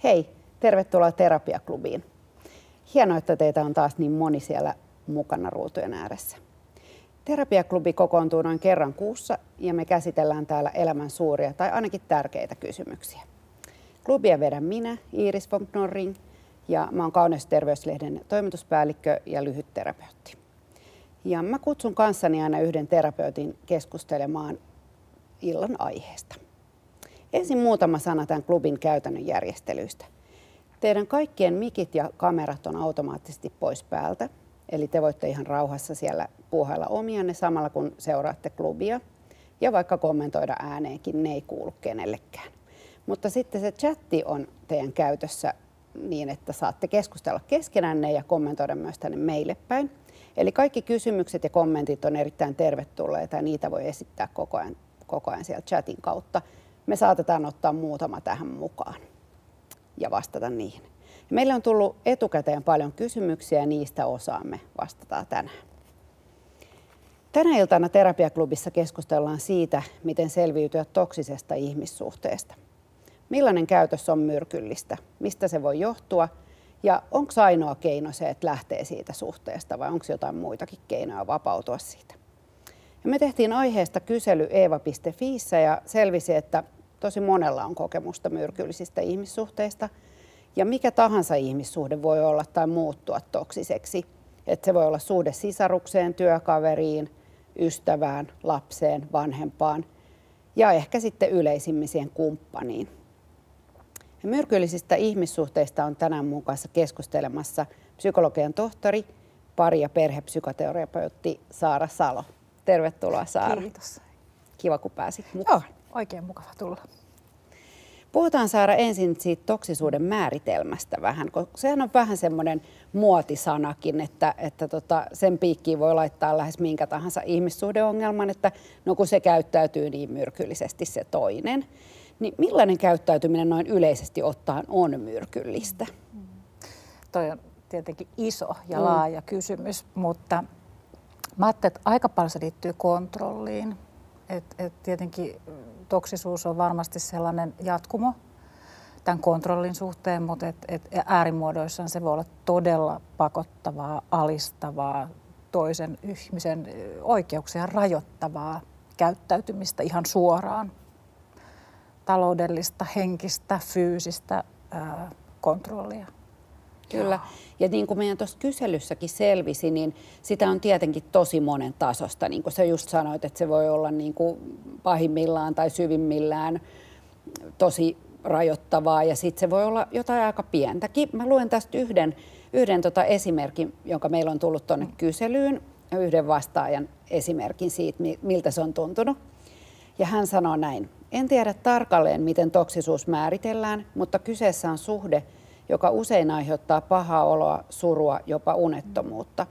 Hei, tervetuloa Terapiaklubiin. Hienoa, että teitä on taas niin moni siellä mukana ruutujen ääressä. Terapiaklubi kokoontuu noin kerran kuussa ja me käsitellään täällä elämän suuria tai ainakin tärkeitä kysymyksiä. Klubia vedän minä, Iiris von Knorring, ja mä oon Kauneusterveyslehden toimituspäällikkö ja lyhytterapeutti. Ja mä kutsun kanssani aina yhden terapeutin keskustelemaan illan aiheesta. Ensin muutama sana tämän klubin käytännön järjestelyistä. Teidän kaikkien mikit ja kamerat on automaattisesti pois päältä, eli te voitte ihan rauhassa siellä puuhailla omianne samalla kun seuraatte klubia ja vaikka kommentoida ääneenkin, ne ei kuulu kenellekään. Mutta sitten se chatti on teidän käytössä niin, että saatte keskustella keskenänne ja kommentoida myös tänne meille päin. Eli kaikki kysymykset ja kommentit on erittäin tervetulleita ja niitä voi esittää koko ajan siellä chatin kautta. Me saatetaan ottaa muutama tähän mukaan ja vastata niihin. Meille on tullut etukäteen paljon kysymyksiä ja niistä osaamme vastataan tänään. Tänä iltana Terapiaklubissa keskustellaan siitä, miten selviytyä toksisesta ihmissuhteesta. Millainen käytös on myrkyllistä, mistä se voi johtua ja onko ainoa keino se, että lähtee siitä suhteesta vai onko jotain muitakin keinoja vapautua siitä. Ja me tehtiin aiheesta kysely eeva.fiissä ja selvisi, että tosi monella on kokemusta myrkyllisistä ihmissuhteista ja mikä tahansa ihmissuhde voi olla tai muuttua toksiseksi. Että se voi olla suhde sisarukseen, työkaveriin, ystävään, lapseen, vanhempaan ja ehkä sitten yleisimmin siihen kumppaniin. Ja myrkyllisistä ihmissuhteista on tänään muun kanssa keskustelemassa psykologian tohtori, pari- ja perhepsykoterapeutti Saara Salo. Tervetuloa, Saara. Kiitos. Kiva, kun pääsit mukaan. Joo, oikein mukava tulla. Puhutaan, Saara, ensin siitä toksisuuden määritelmästä vähän, koska sehän on vähän semmoinen muotisanakin, että sen piikkiin voi laittaa lähes minkä tahansa ihmissuhdeongelman, että no kun se käyttäytyy niin myrkyllisesti se toinen. Niin millainen käyttäytyminen noin yleisesti ottaen on myrkyllistä? Toi on tietenkin iso ja laaja kysymys, mutta mä ajattelin, että aika paljon se liittyy kontrolliin. Tietenkin toksisuus on varmasti sellainen jatkumo tämän kontrollin suhteen, mutta äärimuodoissaan se voi olla todella pakottavaa, alistavaa, toisen ihmisen oikeuksia rajoittavaa käyttäytymistä ihan suoraan. Taloudellista, henkistä, fyysistä kontrollia. Kyllä. Ja niin kuin meidän tuossa kyselyssäkin selvisi, niin sitä on tietenkin tosi monen tasosta. Niin kuin sä just sanoit, että se voi olla niin kuin pahimmillaan tai syvimmillään tosi rajoittavaa ja sitten se voi olla jotain aika pientäkin. Mä luen tästä yhden esimerkin, jonka meillä on tullut tuonne kyselyyn, yhden vastaajan esimerkin siitä, miltä se on tuntunut. Ja hän sanoo näin: en tiedä tarkalleen, miten toksisuus määritellään, mutta kyseessä on suhde, joka usein aiheuttaa pahaa oloa, surua, jopa unettomuutta.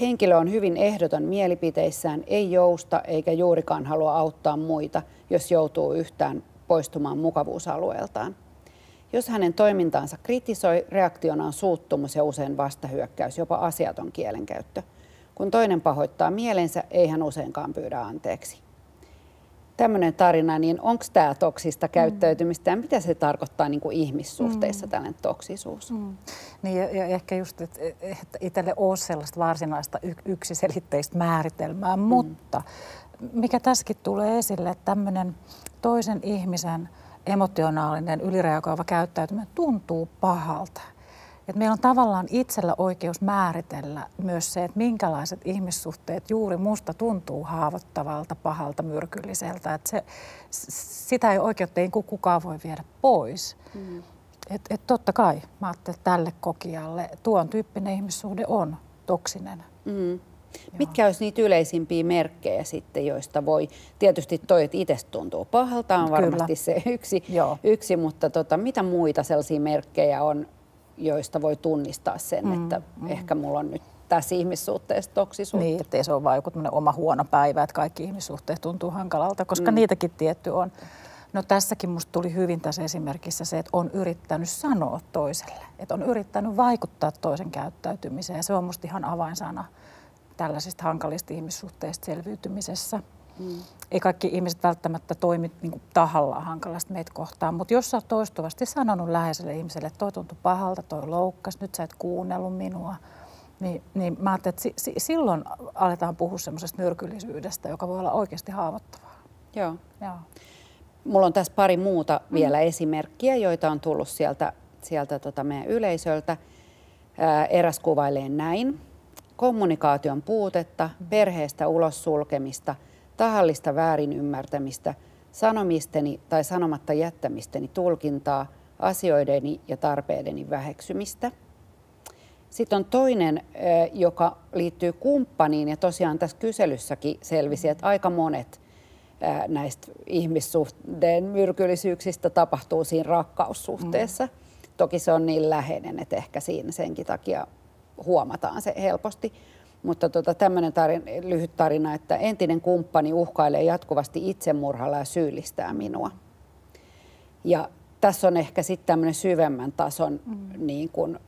Henkilö on hyvin ehdoton mielipiteissään, ei jousta eikä juurikaan halua auttaa muita, jos joutuu yhtään poistumaan mukavuusalueeltaan. Jos hänen toimintaansa kritisoi, reaktiona on suuttumus ja usein vastahyökkäys, jopa asiaton kielenkäyttö. Kun toinen pahoittaa mielensä, ei hän useinkaan pyydä anteeksi. Tämmöinen tarina, niin onko tämä toksista käyttäytymistä ja mitä se tarkoittaa niin kuin ihmissuhteissa tällainen toksisuus? Niin ja ehkä just, että itselle ole sellaista varsinaista yksiselitteistä määritelmää, mutta mikä tässäkin tulee esille, että tämmöinen toisen ihmisen emotionaalinen ylireagoiva käyttäytyminen tuntuu pahalta. Että meillä on tavallaan itsellä oikeus määritellä myös se, että minkälaiset ihmissuhteet juuri musta tuntuu haavoittavalta, pahalta, myrkylliseltä. Että sitä ei oikeutta ei kukaan voi viedä pois. Et totta kai mä ajattelen, että tälle kokijalle tuon tyyppinen ihmissuhde on toksinen. Mitkä olisi niitä yleisimpiä merkkejä sitten, joista voi, tietysti toi, että itsestä tuntuu pahalta, on varmasti se yksi, mutta mitä muita sellaisia merkkejä on, joista voi tunnistaa sen, että ehkä mulla on nyt tässä ihmissuhteessa toksisuutta. Niin, ettei se ole vain joku oma huono päivä, että kaikki ihmissuhteet tuntuu hankalalta, koska niitäkin tietty on. No tässäkin musta tuli hyvin tässä esimerkissä se, että on yrittänyt sanoa toiselle, että on yrittänyt vaikuttaa toisen käyttäytymiseen. Se on musta ihan avainsana tällaisista hankalista ihmissuhteista selviytymisessä. Ei kaikki ihmiset välttämättä toimi niin kuin tahallaan hankalasti meitä kohtaan, mutta jos sä oot toistuvasti sanonut läheiselle ihmiselle, että toi tuntui pahalta, toi loukkas, nyt sä et kuunnellut minua, niin mä ajattelin, että silloin aletaan puhua semmoisesta myrkyllisyydestä, joka voi olla oikeasti haavoittavaa. Joo. Mulla on tässä pari muuta vielä esimerkkiä, joita on tullut sieltä meidän yleisöltä. Eräs kuvailee näin. Kommunikaation puutetta, perheestä ulos sulkemista, tahallista väärinymmärtämistä, sanomisteni tai sanomatta jättämisteni tulkintaa, asioideni ja tarpeideni väheksymistä. Sitten on toinen, joka liittyy kumppaniin, ja tosiaan tässä kyselyssäkin selvisi, että aika monet näistä ihmissuhteen myrkyllisyyksistä tapahtuu siinä rakkaussuhteessa. Toki se on niin läheinen, että ehkä siinä senkin takia huomataan se helposti. Mutta tämmöinen lyhyt tarina, että entinen kumppani uhkailee jatkuvasti itsemurhalla ja syyllistää minua. Ja tässä on ehkä sitten tämmöinen syvemmän tason, niin kuin,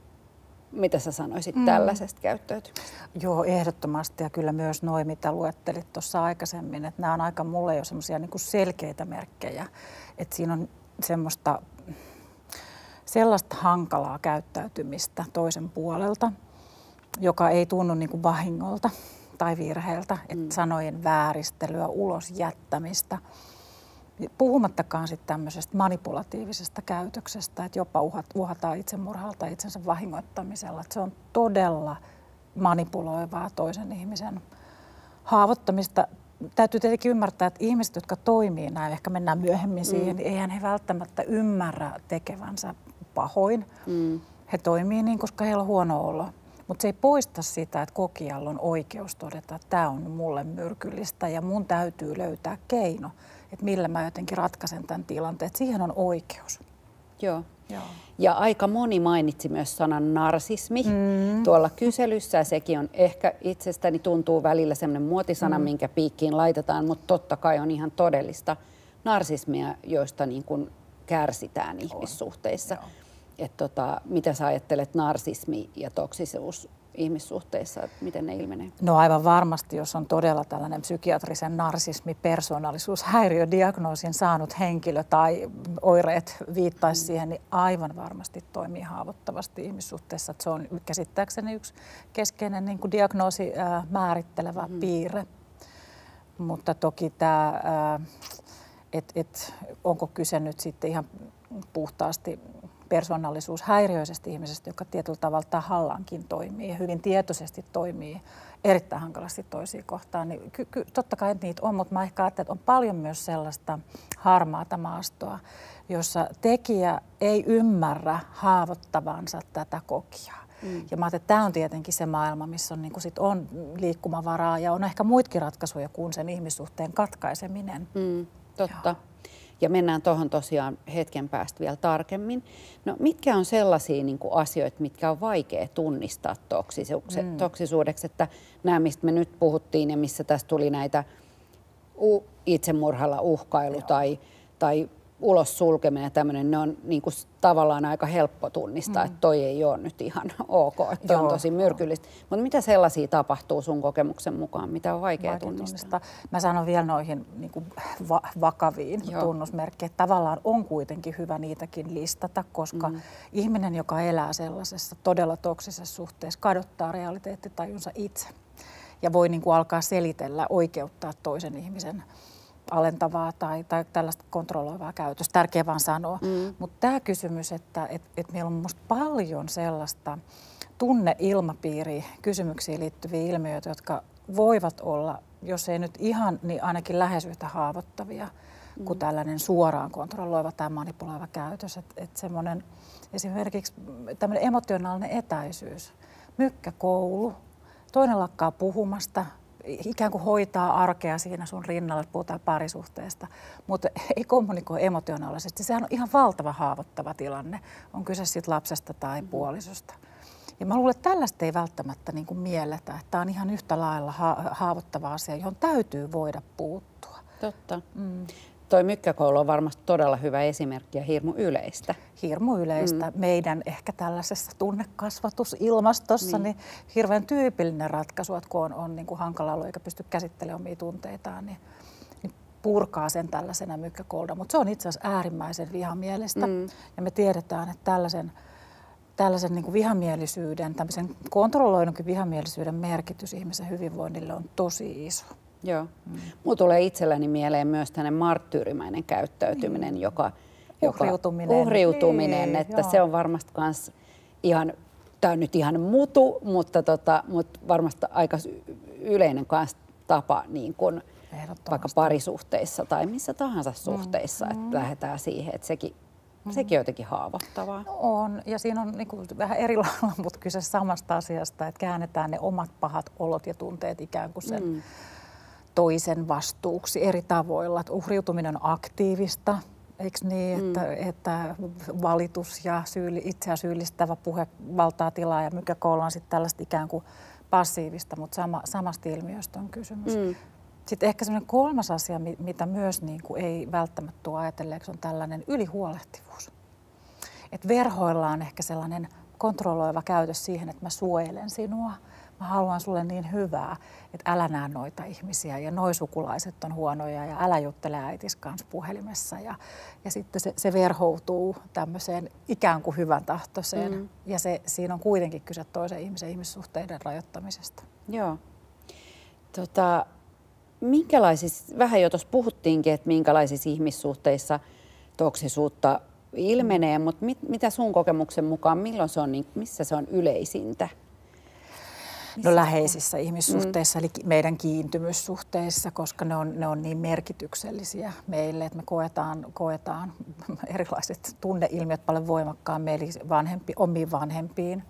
mitä sä sanoisit tällaisesta käyttäytymisestä? Joo, ehdottomasti, ja kyllä myös noi, mitä luettelit tuossa aikaisemmin, että nämä on aika mulle jo semmoisia niin kuin selkeitä merkkejä, että siinä on sellaista hankalaa käyttäytymistä toisen puolelta, joka ei tunnu niin kuin vahingolta tai virheeltä, että sanojen vääristelyä, ulos jättämistä. Puhumattakaan sitten tämmöisestä manipulatiivisesta käytöksestä, että jopa uhataan itsemurhalla tai itsensä vahingoittamisella. Että se on todella manipuloivaa toisen ihmisen haavoittamista. Täytyy tietenkin ymmärtää, että ihmiset, jotka toimii näin, ehkä mennään myöhemmin siihen, niin eihän he välttämättä ymmärrä tekevänsä pahoin. He toimii niin, koska heillä on huono olo. Mutta se ei poista sitä, että kokijalla on oikeus todeta, että tämä on mulle myrkyllistä ja mun täytyy löytää keino, että millä mä jotenkin ratkaisen tämän tilanteen. Siihen on oikeus. Joo. Ja aika moni mainitsi myös sanan narsismi tuolla kyselyssä. Sekin on ehkä itsestäni tuntuu välillä sellainen muotisana, minkä piikkiin laitetaan, mutta totta kai on ihan todellista narsismia, joista niin kuin kärsitään ihmissuhteissa. Mitä sä ajattelet narsismi ja toksisuus ihmissuhteissa, että miten ne ilmenee? No aivan varmasti, jos on todella tällainen psykiatrisen narsismi-persoonallisuushäiriödiagnoosin saanut henkilö tai oireet viittaisi siihen, niin aivan varmasti toimii haavoittavasti ihmissuhteessa. Että se on käsittääkseni yksi keskeinen niin kuin diagnoosi määrittelevä piirre. Mutta toki tämä, onko kyse nyt sitten ihan puhtaasti persoonallisuushäiriöisestä ihmisestä, joka tietyllä tavalla tahallaankin toimii ja hyvin tietoisesti toimii erittäin hankalasti toisiin kohtaan, niin totta kai niitä on, mutta mä ehkä ajattelen, että on paljon myös sellaista harmaata maastoa, jossa tekijä ei ymmärrä haavoittavansa tätä kokijaa. Ja mä ajattelen, että tämä on tietenkin se maailma, missä on, niin kun sit on liikkumavaraa ja on ehkä muitakin ratkaisuja kuin sen ihmissuhteen katkaiseminen. Totta. Joo. Ja mennään tuohon tosiaan hetken päästä vielä tarkemmin. No mitkä on sellaisia niin kuin asioita, mitkä on vaikea tunnistaa toksisuudeksi, että nämä, mistä me nyt puhuttiin ja missä tässä tuli näitä itsemurhalla uhkailu tai ulos sulkeminen ja tämmöinen, ne on niin kuin tavallaan aika helppo tunnistaa, että toi ei ole nyt ihan ok, että toi on tosi myrkyllistä. Mutta mitä sellaisia tapahtuu sun kokemuksen mukaan, mitä on vaikea tunnistaa? Mä sanon vielä noihin niin kuin vakaviin tunnusmerkkeihin, että tavallaan on kuitenkin hyvä niitäkin listata, koska ihminen, joka elää sellaisessa todella toksisessa suhteessa, kadottaa realiteettitajunsa itse ja voi niin kuin alkaa selitellä, oikeuttaa toisen ihmisen alentavaa tai tällaista kontrolloivaa käytöstä. Tärkeä vaan sanoa. Mutta tämä kysymys, että meillä on musta paljon sellaista tunneilmapiiriä, kysymyksiin liittyviä ilmiöitä, jotka voivat olla, jos ei nyt ihan, niin ainakin lähes yhtä haavoittavia kuin tällainen suoraan kontrolloiva tai manipuloiva käytös. Että semmoinen esimerkiksi tämmöinen emotionaalinen etäisyys, mykkäkoulu, toinen lakkaa puhumasta, ikään kuin hoitaa arkea siinä sun rinnalla, että puhutaan parisuhteesta, mutta ei kommunikoi emotionaalisesti. Sehän on ihan valtava haavoittava tilanne. On kyse siitä lapsesta tai puolisosta. Ja mä luulen, että tällaista ei välttämättä niin kuin mielletä, että tämä on ihan yhtä lailla haavoittava asia, johon täytyy voida puuttua. Totta. Toi mykkäkoulu on varmasti todella hyvä esimerkki ja hirmu yleistä. Hirmu yleistä. Meidän ehkä tällaisessa tunnekasvatusilmastossa niin hirveän tyypillinen ratkaisu, että kun on niin kuin hankala ollut eikä pysty käsittelemään omia tunteitaan, niin purkaa sen tällaisena mykkäkouluna, mutta se on itse asiassa äärimmäisen vihamielistä. Ja me tiedetään, että tällaisen niin kuin vihamielisyyden, tämmöisen kontrolloidunkin vihamielisyyden merkitys ihmisen hyvinvoinnille on tosi iso. Joo. Mulla tulee itselläni mieleen myös tämmöinen marttyyrimäinen käyttäytyminen, joka uhriutuminen, että se on varmasti kans ihan, tää on nyt ihan mutu, mutta varmasti aika yleinen kans tapa niin kuin vaikka parisuhteissa tai missä tahansa suhteissa, että lähdetään siihen, että sekin on jotenkin haavoittavaa. No on, ja siinä on niin kuin vähän eri lailla, mutta kyse samasta asiasta, että käännetään ne omat pahat olot ja tunteet ikään kuin sen toisen vastuuksi eri tavoilla. Että uhriutuminen on aktiivista, eikö niin, että valitus ja itseään syyllistävä puhe valtaa tilaa ja mykkäkoulu on sitten tällaista ikään kuin passiivista, mutta samasta ilmiöstä on kysymys. Sitten ehkä semmoinen kolmas asia, mitä myös niin kuin ei välttämättä tule ajatelleeksi, on tällainen ylihuolehtivuus. Että verhoilla on ehkä sellainen kontrolloiva käytös siihen, että mä suojelen sinua. Mä haluan sulle niin hyvää, että älä näe noita ihmisiä ja noi sukulaiset on huonoja ja älä juttele äitis kanssa puhelimessa. Ja sitten se verhoutuu tämmöiseen ikään kuin hyvän tahtoiseen. Ja siinä on kuitenkin kyse toisen ihmisen ihmissuhteiden rajoittamisesta. Joo. Minkälaisissa, vähän jo tuossa puhuttiinkin, että minkälaisissa ihmissuhteissa toksisuutta ilmenee, mutta mitä sun kokemuksen mukaan, milloin se on, missä se on yleisintä? No läheisissä ihmissuhteissa, eli meidän kiintymyssuhteissa, koska ne on niin merkityksellisiä meille, että me koetaan erilaiset tunneilmiöt paljon voimakkaammin, eli omiin vanhempiin,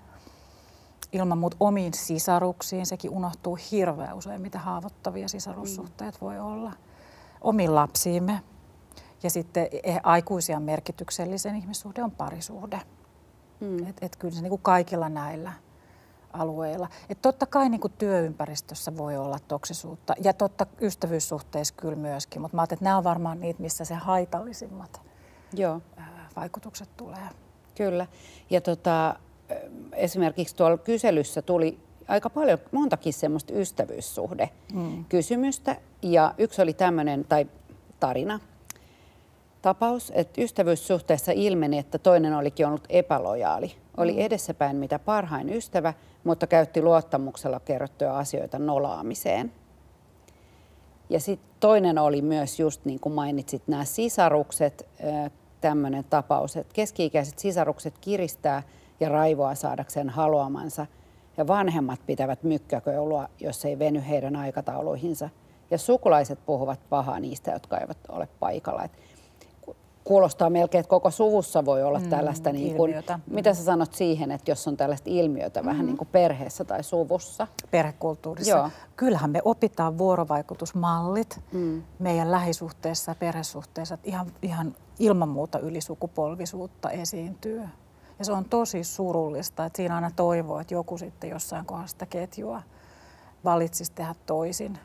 ilman muuta omiin sisaruksiin, sekin unohtuu hirveän usein, mitä haavoittavia sisarussuhteet voi olla, omiin lapsiimme. Ja sitten aikuisia merkityksellisen ihmissuhde on parisuhde. Et kyllä se niin kuin kaikilla näillä alueilla. Et totta kai niin kuin työympäristössä voi olla toksisuutta ja totta ystävyyssuhteissa kyllä myöskin, mutta mä ajattelin, että nämä on varmaan niitä, missä se haitallisimmat vaikutukset tulee. Kyllä. Ja esimerkiksi tuolla kyselyssä tuli aika paljon, montakin semmoista ystävyyssuhde-kysymystä. Ja yksi oli tämmöinen, tai tarina, tapaus, että ystävyyssuhteessa ilmeni, että toinen olikin ollut epälojaali. Oli edessäpäin mitä parhain ystävä, mutta käytti luottamuksella kerrottuja asioita nolaamiseen. Ja sitten toinen oli myös just niin kuin mainitsit, nämä sisarukset, tämmöinen tapaus, että keski-ikäiset sisarukset kiristää ja raivoaa saadakseen haluamansa. Ja vanhemmat pitävät mykkäkoulua, jos ei veny heidän aikatauluihinsa. Ja sukulaiset puhuvat pahaa niistä, jotka eivät ole paikalla. Et kuulostaa melkein, että koko suvussa voi olla tällaista, niin kuin, mitä sä sanot siihen, että jos on tällaista ilmiötä vähän niin kuin perheessä tai suvussa? Perhekulttuurissa. Joo. Kyllähän me opitaan vuorovaikutusmallit meidän lähisuhteessa ja perhesuhteessa, että ihan ilman muuta ylisukupolvisuutta esiintyy. Ja se on tosi surullista, että siinä aina toivoo, että joku sitten jossain kohdassa sitä ketjua valitsisi tehdä toisin.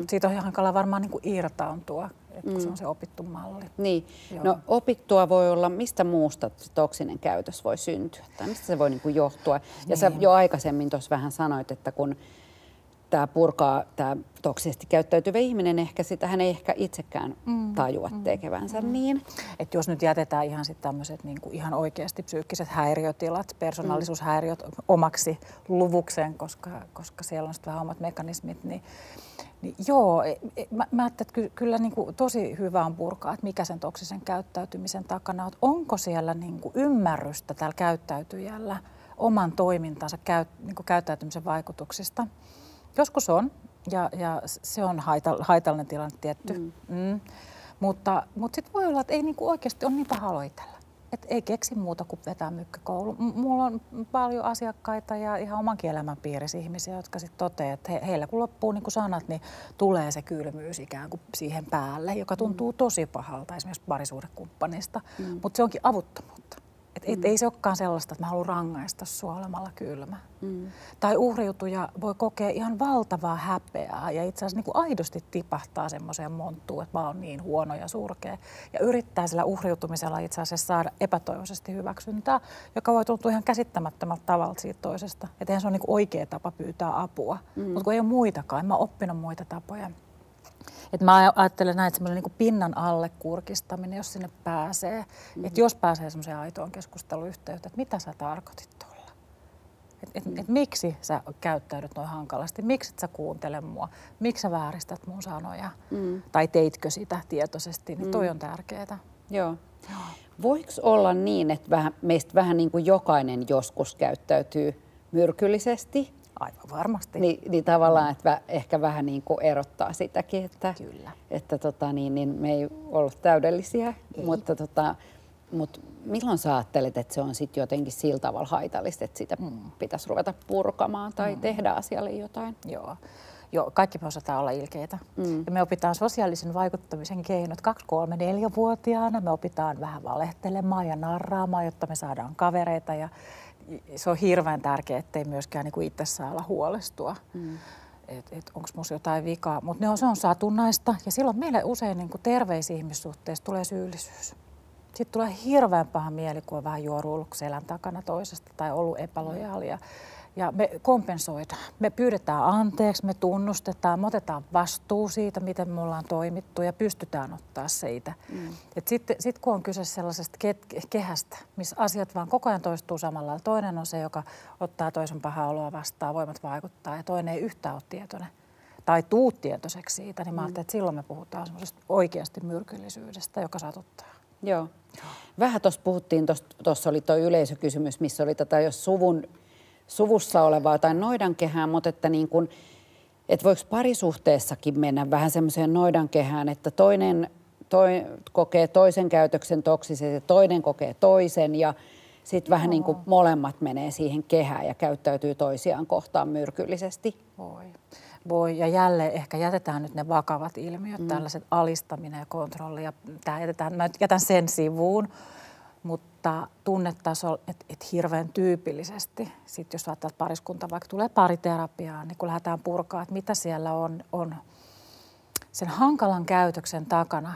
Siitä on hankala varmaan niin kuin irtaantua, kun se on se opittu malli. Niin. No opittua voi olla, mistä muusta se toksinen käytös voi syntyä tai mistä se voi niin kuin johtua. Ja sä jo aikaisemmin tuossa vähän sanoit, että kun tämä purkaa, tämä toksisesti käyttäytyvä ihminen, hän ei ehkä itsekään tajua tekevänsä niin. Että jos nyt jätetään ihan sitten tämmöiset niin kuin ihan oikeasti psyykkiset häiriötilat, persoonallisuushäiriöt omaksi luvukseen, koska siellä on sitten vähän omat mekanismit, niin joo, mä ajattelin, että kyllä niin kuin tosi hyvä on purkaa, että mikä sen toksisen käyttäytymisen takana on. Onko siellä niin kuin ymmärrystä tällä käyttäytyjällä oman toimintansa niin kuin käyttäytymisen vaikutuksista? Joskus on, ja se on haitallinen tilanne tietty. Mutta sitten voi olla, että ei niinku oikeasti ole niin paha aloitella. Et ei keksi muuta kuin vetää mykkäkoulu. Mulla on paljon asiakkaita ja ihan omankin elämän piirissä ihmisiä, jotka sitten toteaa, että heillä kun loppuu niin kuin sanat, niin tulee se kylmyys ikään kuin siihen päälle, joka tuntuu tosi pahalta esimerkiksi parisuhdekumppanista, mutta se onkin avuttomuutta. Ei se olekaan sellaista, että mä haluan rangaista sua olemalla kylmä. Tai uhriutuja voi kokea ihan valtavaa häpeää ja itse asiassa niin kuin aidosti tipahtaa semmoiseen monttuun, että mä oon niin huono ja surkea. Ja yrittää sillä uhriutumisella itse asiassa saada epätoivoisesti hyväksyntää, joka voi tuntua ihan käsittämättömältä tavalla siitä toisesta. Että eihän se ole niin kuin oikea tapa pyytää apua, mutta kun ei ole muitakaan, en mä oon oppinut muita tapoja. Et mä ajattelen näin, että semmoinen niin pinnan alle kurkistaminen, jos sinne pääsee. Että jos pääsee semmoiseen aitoon keskusteluyhteyteen, että mitä sä tarkoitit tuolla? Et miksi sä käyttäydyt noin hankalasti? Miksi et sä kuuntele mua? Miksi sä vääristät mun sanoja? Tai teitkö sitä tietoisesti? Niin toi on tärkeää. Joo. Voiko olla niin, että meistä vähän niin kuin jokainen joskus käyttäytyy myrkyllisesti? Aivan varmasti. Niin tavallaan, että ehkä vähän niin kuin erottaa sitäkin, että, Kyllä. että niin me ei ollut täydellisiä, mutta milloin sä ajattelet, että se on sitten jotenkin sillä tavalla haitallista, että sitä pitäisi ruveta purkamaan tai tehdä asialle jotain? Joo, kaikki me osataan olla ilkeitä. Ja me opitaan sosiaalisen vaikuttamisen keinot 2-, 3-, 4-vuotiaana. Me opitaan vähän valehtelemaan ja narraamaan, jotta me saadaan kavereita. Ja se on hirveän tärkeää, ettei myöskään niin kuin itse saa olla huolestua. Onko minussa jotain vikaa. Mutta se on satunnaista. Ja silloin meille usein niin kuin terveissä ihmissuhteissa tulee syyllisyys. Sitten tulee hirveän paha mieli, kun on vähän juoruillut selän takana toisesta tai ollut epälojaalia. Ja me kompensoidaan. Me pyydetään anteeksi, me tunnustetaan, me otetaan vastuu siitä, miten me ollaan toimittu ja pystytään ottaa siitä. Sitten kun on kyse sellaisesta kehästä, missä asiat vaan koko ajan toistuu samalla lailla. Toinen on se, joka ottaa toisen pahaa oloa vastaan, voimat vaikuttaa ja toinen ei yhtään ole tietoinen. Tai tuu tietoiseksi siitä, niin mä ajattelin, että silloin me puhutaan semmoisesta oikeasti myrkyllisyydestä, joka satuttaa. Joo. Vähän tuossa puhuttiin, tuossa oli tuo yleisökysymys, missä oli tätä jos suvussa olevaa tai noidankehää, mutta että niin kuin, että voiko parisuhteessakin mennä vähän semmoiseen noidankehään, että toinen kokee toisen käytöksen toksisen ja toinen kokee toisen ja sitten vähän niin kuin molemmat menee siihen kehään ja käyttäytyy toisiaan kohtaan myrkyllisesti. Voi. Ja jälleen ehkä jätetään nyt ne vakavat ilmiöt, tällaiset alistaminen ja kontrolli. Ja mä jätän sen sivuun, mutta tunnetaso, että hirveän tyypillisesti, sit jos ajattelee, että pariskunta vaikka tulee pariterapiaan, niin kun lähdetään purkaa, että mitä siellä on sen hankalan käytöksen takana,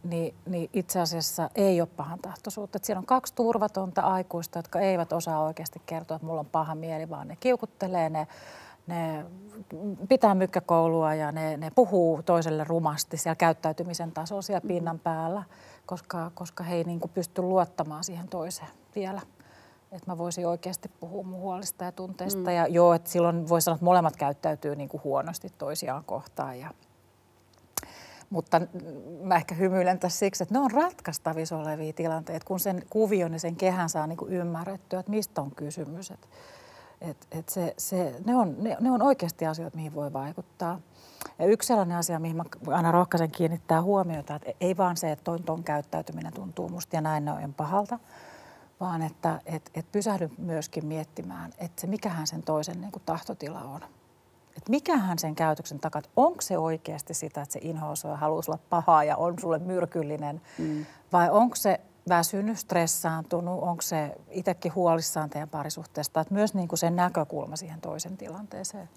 niin itse asiassa ei ole pahantahtoisuutta. Että siellä on 2 turvatonta aikuista, jotka eivät osaa oikeasti kertoa, että mulla on paha mieli, vaan ne kiukuttelee, ne pitää mykkäkoulua ja ne puhuu toiselle rumasti siellä käyttäytymisen tasolla siellä pinnan päällä, koska he ei niin kuin pysty luottamaan siihen toiseen vielä. Että mä voisin oikeasti puhua mun huolista ja tunteista. Ja joo, että silloin voi sanoa, että molemmat käyttäytyy niin kuin huonosti toisiaan kohtaan. Mutta mä ehkä hymyilen tässä siksi, että ne on ratkaistavissa olevia tilanteita, kun sen kuvion ja sen kehän saa niin kuin ymmärrettyä, että mistä on kysymys. Ne on oikeasti asioita, mihin voi vaikuttaa. Ja yksi sellainen asia, mihin mä aina rohkaisen kiinnittää huomiota, että ei vaan se, että ton käyttäytyminen tuntuu musta ja näin on pahalta, vaan että pysähdy myöskin miettimään, että se mikähän sen toisen niin kuin tahtotila on. Että mikähän sen käytöksen takaa, onko se oikeasti sitä, että se inhoaa sua ja haluaa olla pahaa ja on sulle myrkyllinen, vai onko se väsynyt, stressaantunut, onko se itsekin huolissaan teidän parisuhteesta, että myös niin kuin sen näkökulma siihen toisen tilanteeseen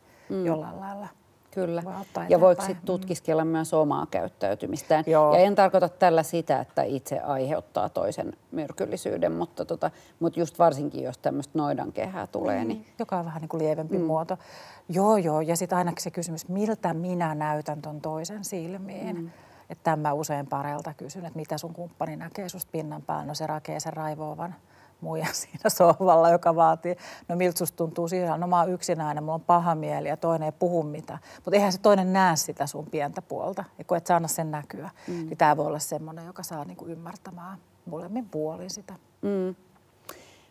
jollain lailla. Kyllä. Ja voiko sitten tutkiskella myös omaa käyttäytymistään. Joo. Ja en tarkoita tällä sitä, että itse aiheuttaa toisen myrkyllisyyden, mutta just varsinkin, jos tämmöistä noidankehää tulee. Niin joka on vähän niin kuin lievempi muoto. Joo. Ja sitten ainakin se kysymys, miltä minä näytän ton toisen silmiin. Että tämän mä usein pareilta kysyn, että mitä sun kumppani näkee susta pinnan päällä. No se rakee sen raivoavan muijan siinä sohvalla, joka vaatii. No miltä susta tuntuu siinä? No mä oon yksinäinen, mulla on paha mieli ja toinen ei puhu mitään. Mutta eihän se toinen näe sitä sun pientä puolta. Ja kun et saa sen näkyä, niin tää voi olla semmoinen, joka saa niinku ymmärtämään molemmin puolin sitä.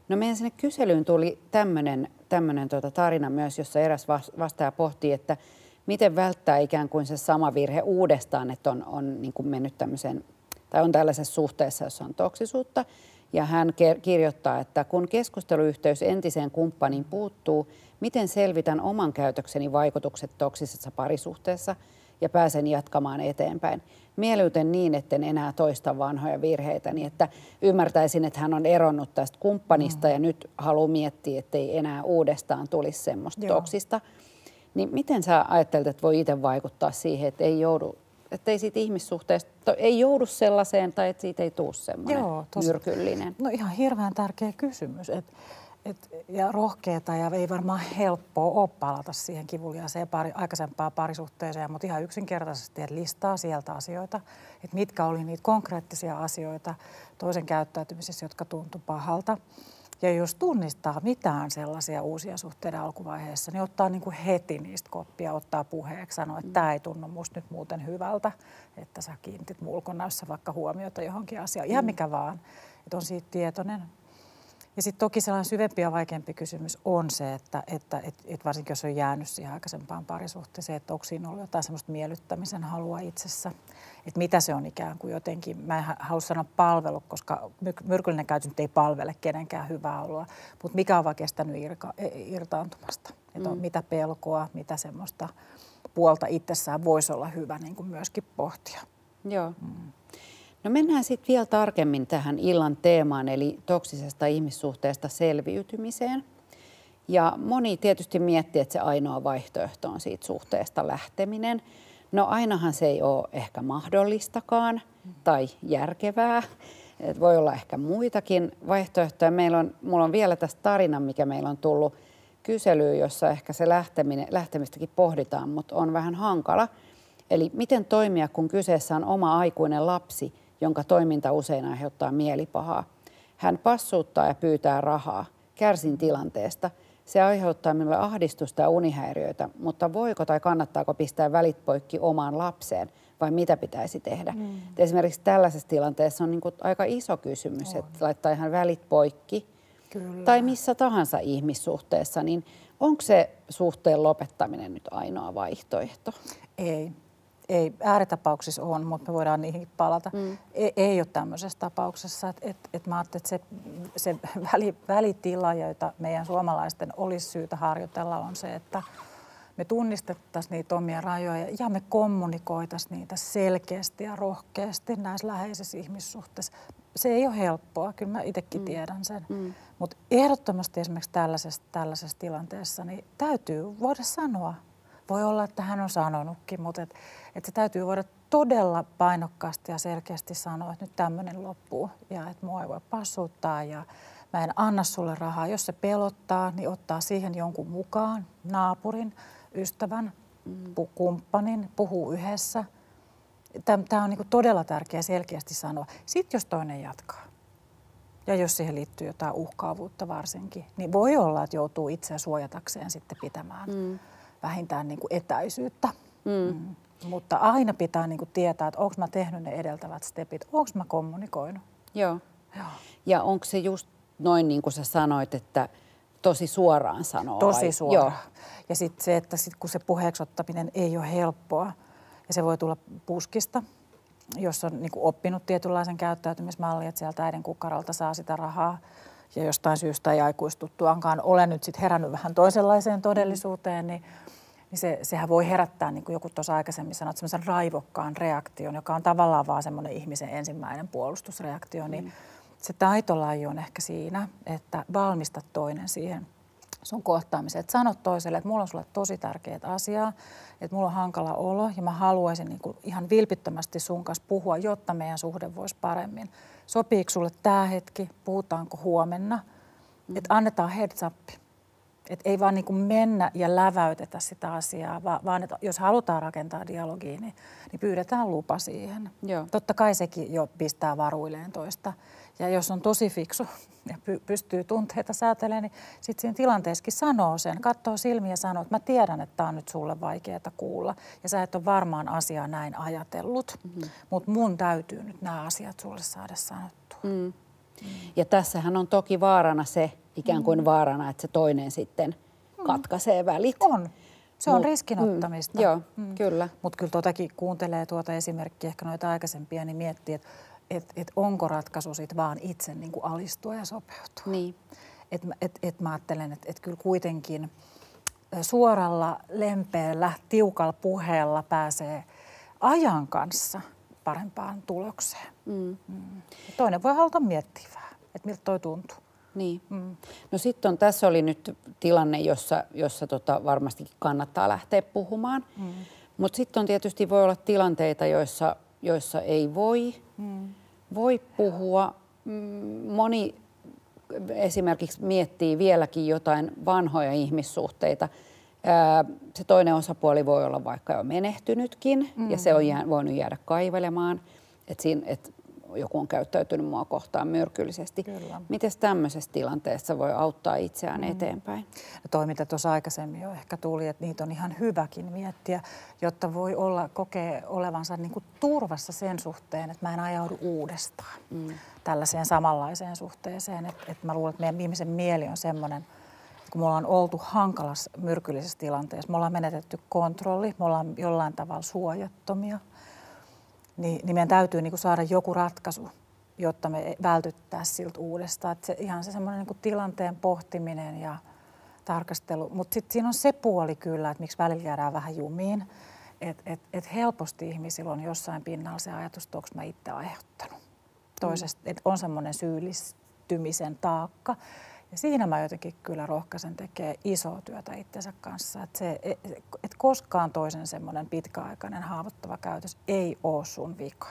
No meidän sinne kyselyyn tuli tämmöinen tarina myös, jossa eräs vastaaja pohtii, että miten välttää ikään kuin se sama virhe uudestaan, että on niin kuin mennyt tämmöiseen, tai on tällaisessa suhteessa, jossa on toksisuutta. Ja hän kirjoittaa, että kun keskusteluyhteys entiseen kumppaniin puuttuu, miten selvitän oman käytökseni vaikutukset toksisessa parisuhteessa ja pääsen jatkamaan eteenpäin. Mieluiten niin, etten enää toista vanhoja virheitä, niin että ymmärtäisin, että hän on eronnut tästä kumppanista ja nyt haluaa miettiä, ettei enää uudestaan tulisi semmoista toksista. Niin miten sä ajattelet, että voi itse vaikuttaa siihen, että ei siitä ihmissuhteesta ei joudu sellaiseen tai että siitä ei tule semmoinen myrkyllinen? No ihan hirveän tärkeä kysymys. ja rohkeata ja ei varmaan helppoa ole palata siihen kivuliaaseen aikaisempaan parisuhteeseen, mutta ihan yksinkertaisesti, että listaa sieltä asioita, että mitkä oli niitä konkreettisia asioita toisen käyttäytymisessä, jotka tuntui pahalta. Ja jos tunnistaa mitään sellaisia uusia suhteiden alkuvaiheessa, niin ottaa niin kuin heti niistä koppia, ottaa puheeksi, sanoo, että tämä ei tunnu musta nyt muuten hyvältä, että sä kiinnitit mun ulkonäössä vaikka huomiota johonkin asiaan, ihan mikä vaan, että on siitä tietoinen. Ja sitten toki sellainen syvempi ja vaikeampi kysymys on se, että varsinkin jos on jäänyt siihen aikaisempaan parisuhteeseen, että onko siinä ollut jotain semmoista miellyttämisen halua itsessä. Että mitä se on ikään kuin jotenkin, mä en halua sanoa palvelu, koska myrkyllinen käytös ei palvele kenenkään hyvää oloa, mutta mikä on vaan kestänyt irtaantumasta. Että on mitä pelkoa, mitä semmoista puolta itsessään voisi olla hyvä niin kuin myöskin pohtia. Joo. No mennään sitten vielä tarkemmin tähän illan teemaan, eli toksisesta ihmissuhteesta selviytymiseen. Ja moni tietysti miettii, että se ainoa vaihtoehto on siitä suhteesta lähteminen. No ainahan se ei ole ehkä mahdollistakaan tai järkevää. Et voi olla ehkä muitakin vaihtoehtoja. Mulla on vielä tästä tarina, mikä meillä on tullut kyselyyn, jossa ehkä se lähtemistäkin pohditaan, mutta on vähän hankala. Eli miten toimia, kun kyseessä on oma aikuinen lapsi, jonka toiminta usein aiheuttaa mielipahaa. Hän passuuttaa ja pyytää rahaa. Kärsin tilanteesta. Se aiheuttaa minulle ahdistusta ja unihäiriöitä, mutta voiko tai kannattaako pistää välit poikki omaan lapseen vai mitä pitäisi tehdä? Esimerkiksi tällaisessa tilanteessa on niin kuin aika iso kysymys, että laittaa ihan välit poikki. Kyllä. Tai missä tahansa ihmissuhteessa, niin onko se suhteen lopettaminen nyt ainoa vaihtoehto? Ei, ääritapauksissa on, mutta me voidaan niihin palata. Ei ole tämmöisessä tapauksessa. Mä ajattelin, että se välitila, jota meidän suomalaisten olisi syytä harjoitella, on se, että me tunnistettaisiin niitä omia rajoja ja me kommunikoitaisiin niitä selkeästi ja rohkeasti näissä läheisissä ihmissuhteissa. Se ei ole helppoa, kyllä mä itsekin tiedän sen. Mutta ehdottomasti esimerkiksi tällaisessa tilanteessa niin täytyy voida sanoa. Voi olla, että hän on sanonutkin, mutta että se täytyy voida todella painokkaasti ja selkeästi sanoa, että nyt tämmöinen loppuu ja että mua ei voi passuuttaa ja mä en anna sulle rahaa. Jos se pelottaa, niin ottaa siihen jonkun mukaan, naapurin, ystävän, kumppanin, puhuu yhdessä. Tämä on niin kuin todella tärkeää selkeästi sanoa. Sitten jos toinen jatkaa ja jos siihen liittyy jotain uhkaavuutta varsinkin, niin voi olla, että joutuu itseä suojatakseen sitten pitämään vähintään niin kuin etäisyyttä. Mutta aina pitää niin kuin tietää, että onko mä tehnyt ne edeltävät stepit, onko mä kommunikoinut. Joo. Ja onko se just noin niin kuin sä sanoit, että tosi suoraan sanoo? Tosi suoraan. Joo. Ja sitten se, että kun se puheeksi ottaminen ei ole helppoa ja se voi tulla puskista, jos on niin kuin oppinut tietynlaisen käyttäytymismallin, että sieltä äidin kukkaralta saa sitä rahaa ja jostain syystä ei aikuistuttuankaan ole nyt sitten herännyt vähän toisenlaiseen todellisuuteen, niin sehän voi herättää, niin kuin joku tuossa aikaisemmin sanoi, semmoisen raivokkaan reaktion, joka on tavallaan vaan semmoinen ihmisen ensimmäinen puolustusreaktio, niin se taitolaji on ehkä siinä, että valmistat toinen siihen sun kohtaamiseen. Että sanot toiselle, että mulla on sulle tosi tärkeät asiaa, että mulla on hankala olo ja mä haluaisin niin kuin ihan vilpittömästi sun kanssa puhua, jotta meidän suhde voisi paremmin. Sopiiko sulle tämä hetki? Puhutaanko huomenna? Että annetaan heads up. Että ei vaan niin kuin mennä ja läväytetä sitä asiaa, vaan että jos halutaan rakentaa dialogia, niin pyydetään lupa siihen. Joo. Totta kai sekin jo pistää varuilleen toista. Ja jos on tosi fiksu ja pystyy tunteita säätelemään, niin sitten siinä tilanteessakin sanoo sen. Katsoo silmiä ja sanoo, että mä tiedän, että tämä on nyt sulle vaikeaa kuulla. Ja sä et ole varmaan asiaa näin ajatellut, mutta mun täytyy nyt nämä asiat sulle saada sanottua. Ja tässähän on toki vaarana se, ikään kuin vaarana, että se toinen sitten katkaisee välit. On. Se on riskinottamista. Joo, kyllä. Mutta kyllä kuuntelee tuota esimerkkiä, ehkä noita aikaisempia, niin miettii, että onko ratkaisu sitten vaan itse niin kuin alistua ja sopeutua. Niin. Et mä ajattelen, että kyllä kuitenkin suoralla, lempeällä, tiukalla puheella pääsee ajan kanssa parempaan tulokseen. Toinen voi haluta miettiä vähän, että miltä toi tuntuu. Niin. No sitten tässä oli nyt tilanne, jossa varmasti kannattaa lähteä puhumaan. Mutta sitten on tietysti voi olla tilanteita, joissa ei voi puhua. Moni esimerkiksi miettii vieläkin jotain vanhoja ihmissuhteita, se toinen osapuoli voi olla vaikka jo menehtynytkin ja se on voinut jäädä kaivelemaan, että joku on käyttäytynyt mua kohtaan myrkyllisesti. Miten tämmöisessä tilanteessa voi auttaa itseään eteenpäin? Toi, mitä tuossa aikaisemmin jo ehkä tuli, että niitä on ihan hyväkin miettiä, jotta voi kokea olevansa niin kuin turvassa sen suhteen, että mä en ajaudu uudestaan tällaiseen samanlaiseen suhteeseen. Että mä luulen, että meidän ihmisen mieli on semmoinen, että kun me ollaan oltu hankalassa myrkyllisessä tilanteessa, me ollaan menetetty kontrolli, me ollaan jollain tavalla suojattomia, niin meidän täytyy niin kuin saada joku ratkaisu, jotta me vältyttäisiin siltä uudestaan. Että ihan se semmoinen niin kuin tilanteen pohtiminen ja tarkastelu. Mutta sitten siinä on se puoli kyllä, että miksi välillä jäädään vähän jumiin. Että helposti ihmisillä on jossain pinnalla se ajatus, että onko mä itse aiheuttanut. Toisesta, että on semmoinen syyllistymisen taakka. Ja siinä mä jotenkin kyllä rohkaisen tekee isoa työtä itsensä kanssa. Että koskaan toisen semmoinen pitkäaikainen haavoittava käytös ei ole sun vika.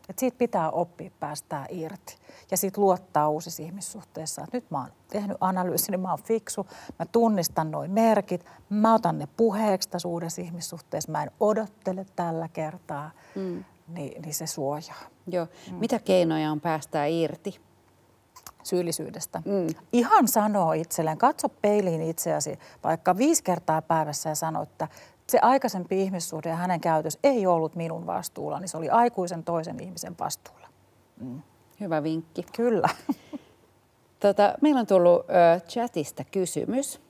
Että siitä pitää oppia päästää irti. Ja sitten luottaa uusissa ihmissuhteissa, että nyt mä oon tehnyt analyysin, niin mä oon fiksu, mä tunnistan nuo merkit, mä otan ne puheeksi tässä uudessa ihmissuhteessa, mä en odottele tällä kertaa, niin se suojaa. Joo. Mitä keinoja on päästää irti? Syyllisyydestä. Ihan sanoo itselleen, katso peiliin itseäsi vaikka 5 kertaa päivässä ja sano, että se aikaisempi ihmissuhde ja hänen käytös ei ollut minun vastuulla, niin se oli aikuisen toisen ihmisen vastuulla. Hyvä vinkki. Kyllä. Meillä on tullut chatista kysymys.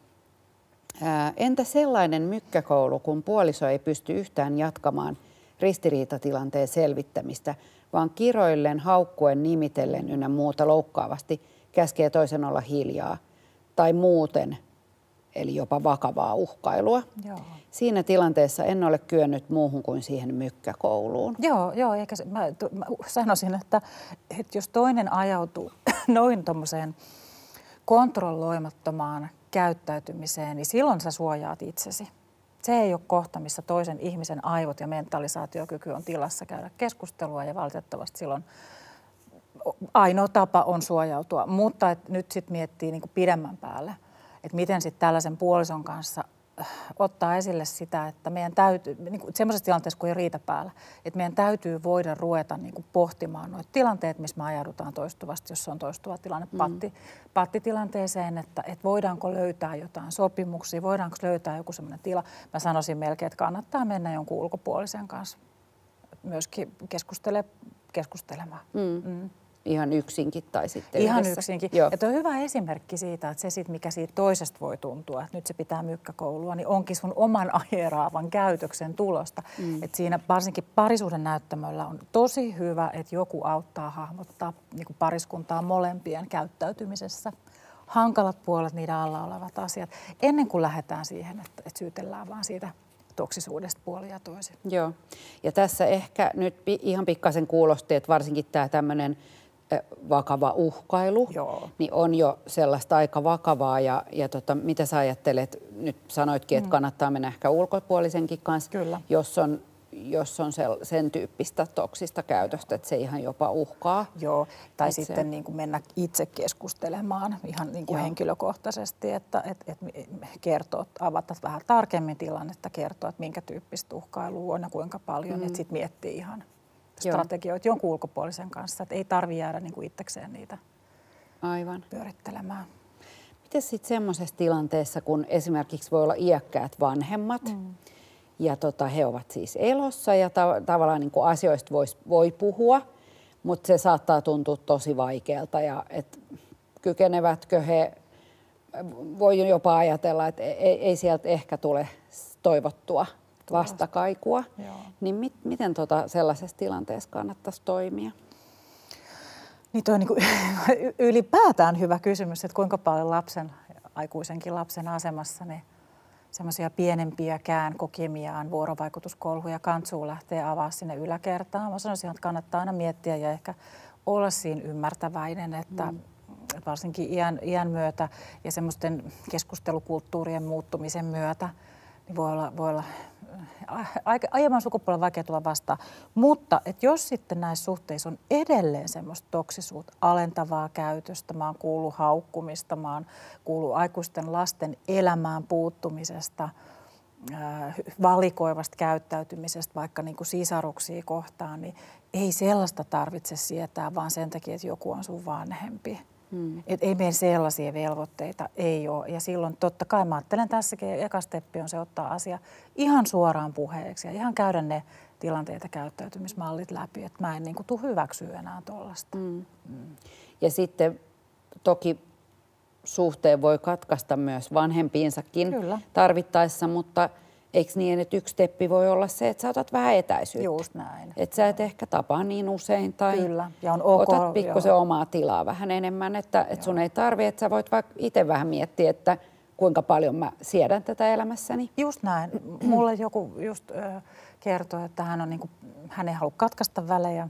Entä sellainen mykkäkoulu, kun puoliso ei pysty yhtään jatkamaan ristiriitatilanteen selvittämistä, vaan kiroillen, haukkuen, nimitellen ynnä muuta loukkaavasti käskee toisen olla hiljaa tai muuten, eli jopa vakavaa uhkailua. Joo. Siinä tilanteessa en ole kyennyt muuhun kuin siihen mykkäkouluun. Joo, eikä mä sanoisin, että jos toinen ajautuu noin tommoseen kontrolloimattomaan käyttäytymiseen, niin silloin sä suojaat itsesi. Se ei ole kohta, missä toisen ihmisen aivot ja mentalisaatiokyky on tilassa käydä keskustelua ja valitettavasti silloin ainoa tapa on suojautua. Mutta nyt sitten miettii niin kuin pidemmän päälle, että miten sitten tällaisen puolison kanssa ottaa esille sitä, että meidän täytyy, niin kuin semmoisessa tilanteessa, kun ei riitä päällä, että meidän täytyy voida ruveta niin kuin pohtimaan noita tilanteet, missä me ajaudutaan toistuvasti, jos se on toistuva tilanne pattitilanteeseen, että voidaanko löytää jotain sopimuksia, voidaanko löytää joku semmoinen tila. Mä sanoisin melkein, että kannattaa mennä jonkun ulkopuolisen kanssa myöskin keskustelemaan. Ihan yksinkin tai sitten ihan yhdessä. Yksinkin. Joo. Ja tuo on hyvä esimerkki siitä, että se sit, mikä siitä toisesta voi tuntua, että nyt se pitää mykkäkoulua, niin onkin sun oman ajeraavan käytöksen tulosta. Että siinä varsinkin parisuuden näyttämöllä on tosi hyvä, että joku auttaa hahmottaa niin kuin pariskuntaa molempien käyttäytymisessä. Hankalat puolet, niiden alla olevat asiat, ennen kuin lähdetään siihen, että syytellään vaan siitä toksisuudesta puolia ja toisin. Joo. Ja tässä ehkä nyt ihan pikkasen kuulosti, että varsinkin tämä tämmöinen vakava uhkailu, niin on jo sellaista aika vakavaa. Ja mitä sä ajattelet, nyt sanoitkin, että kannattaa mennä ehkä ulkopuolisenkin kanssa, Kyllä. jos on sen tyyppistä toksista käytöstä, että se ihan jopa uhkaa. Joo, tai sitten niin kuin mennä itse keskustelemaan ihan niin kuin henkilökohtaisesti, että kertoo, avata vähän tarkemmin tilannetta, kertoa, että minkä tyyppistä uhkailua on ja kuinka paljon, että sitten miettii ihan strategioita jonkun ulkopuolisen kanssa, että ei tarvitse jäädä niin kuin itsekseen niitä pyörittelemään. Miten sitten semmoisessa tilanteessa, kun esimerkiksi voi olla iäkkäät vanhemmat, ja he ovat siis elossa ja tavallaan niin kuin asioista voi puhua, mutta se saattaa tuntua tosi vaikealta. Ja kykenevätkö he, voi jopa ajatella, että ei sieltä ehkä tule toivottua vastakaikua. Niin miten sellaisessa tilanteessa kannattaisi toimia? Niin toi on niin kuin ylipäätään hyvä kysymys, että kuinka paljon aikuisenkin lapsen asemassa ne semmoisia pienempiäkään kokemiaan vuorovaikutuskolhuja kantsuu lähtee avaa sinne yläkertaan. Mä sanoisin, että kannattaa aina miettiä ja ehkä olla siinä ymmärtäväinen, että varsinkin iän myötä ja semmoisten keskustelukulttuurien muuttumisen myötä niin voi olla aiemman sukupuolen vaikea tulla vastaan. Mutta että jos sitten näissä suhteissa on edelleen semmoista toksisuutta, alentavaa käytöstä, mä oon kuullut haukkumista, mä oon kuullut aikuisten lasten elämään puuttumisesta, valikoivasta käyttäytymisestä vaikka niin kuin sisaruksia kohtaan, niin ei sellaista tarvitse sietää, vaan sen takia, että joku on sun vanhempi. Et ei meidän sellaisia velvoitteita ei ole. Ja silloin totta kai mä ajattelen tässäkin, eka steppi on se ottaa asia ihan suoraan puheeksi ja ihan käydä ne tilanteet ja käyttäytymismallit läpi, että mä en niin kuin tule hyväksyä enää tuollaista. Ja sitten toki suhteen voi katkaista myös vanhempiinsakin tarvittaessa, mutta eikö niin, että yksi steppi voi olla se, että sä otat vähän etäisyyttä? Just näin. Että sä et ehkä tapaa niin usein tai ja on ok, otat pikkusen omaa tilaa vähän enemmän, että sun ei tarvitse, että sä voit vaikka itse vähän miettiä, että kuinka paljon mä siedän tätä elämässäni. Just näin. Mulle joku just kertoi, että hän ei halua katkaista välejä,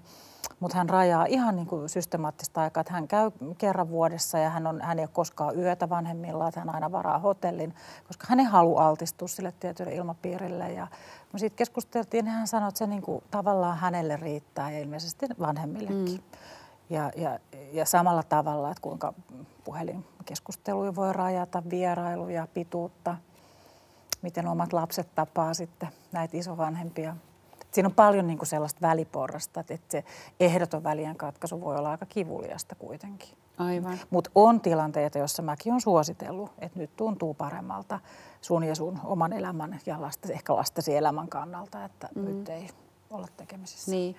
mutta hän rajaa ihan niin kuin systemaattista aikaa, että hän käy kerran vuodessa ja hän ei ole koskaan yötä vanhemmillaan, että hän aina varaa hotellin, koska hän ei halua altistua sille tietylle ilmapiirille. Ja siitä keskusteltiin ja hän sanoi, että se niin kuin tavallaan hänelle riittää ja ilmeisesti vanhemmillekin. Ja samalla tavalla, että kuinka puhelinkeskusteluja voi rajata, vierailuja, pituutta, miten omat lapset tapaa sitten näitä isovanhempia. Siinä on paljon niin kuin sellaista väliporrasta, että se ehdoton välien katkaisu voi olla aika kivuliasta kuitenkin. Aivan. Mutta on tilanteita, joissa mäkin olen suositellut, että nyt tuntuu paremmalta sun ja sun oman elämän ja ehkä lastesi elämän kannalta, että nyt ei olla tekemisissä. Niin.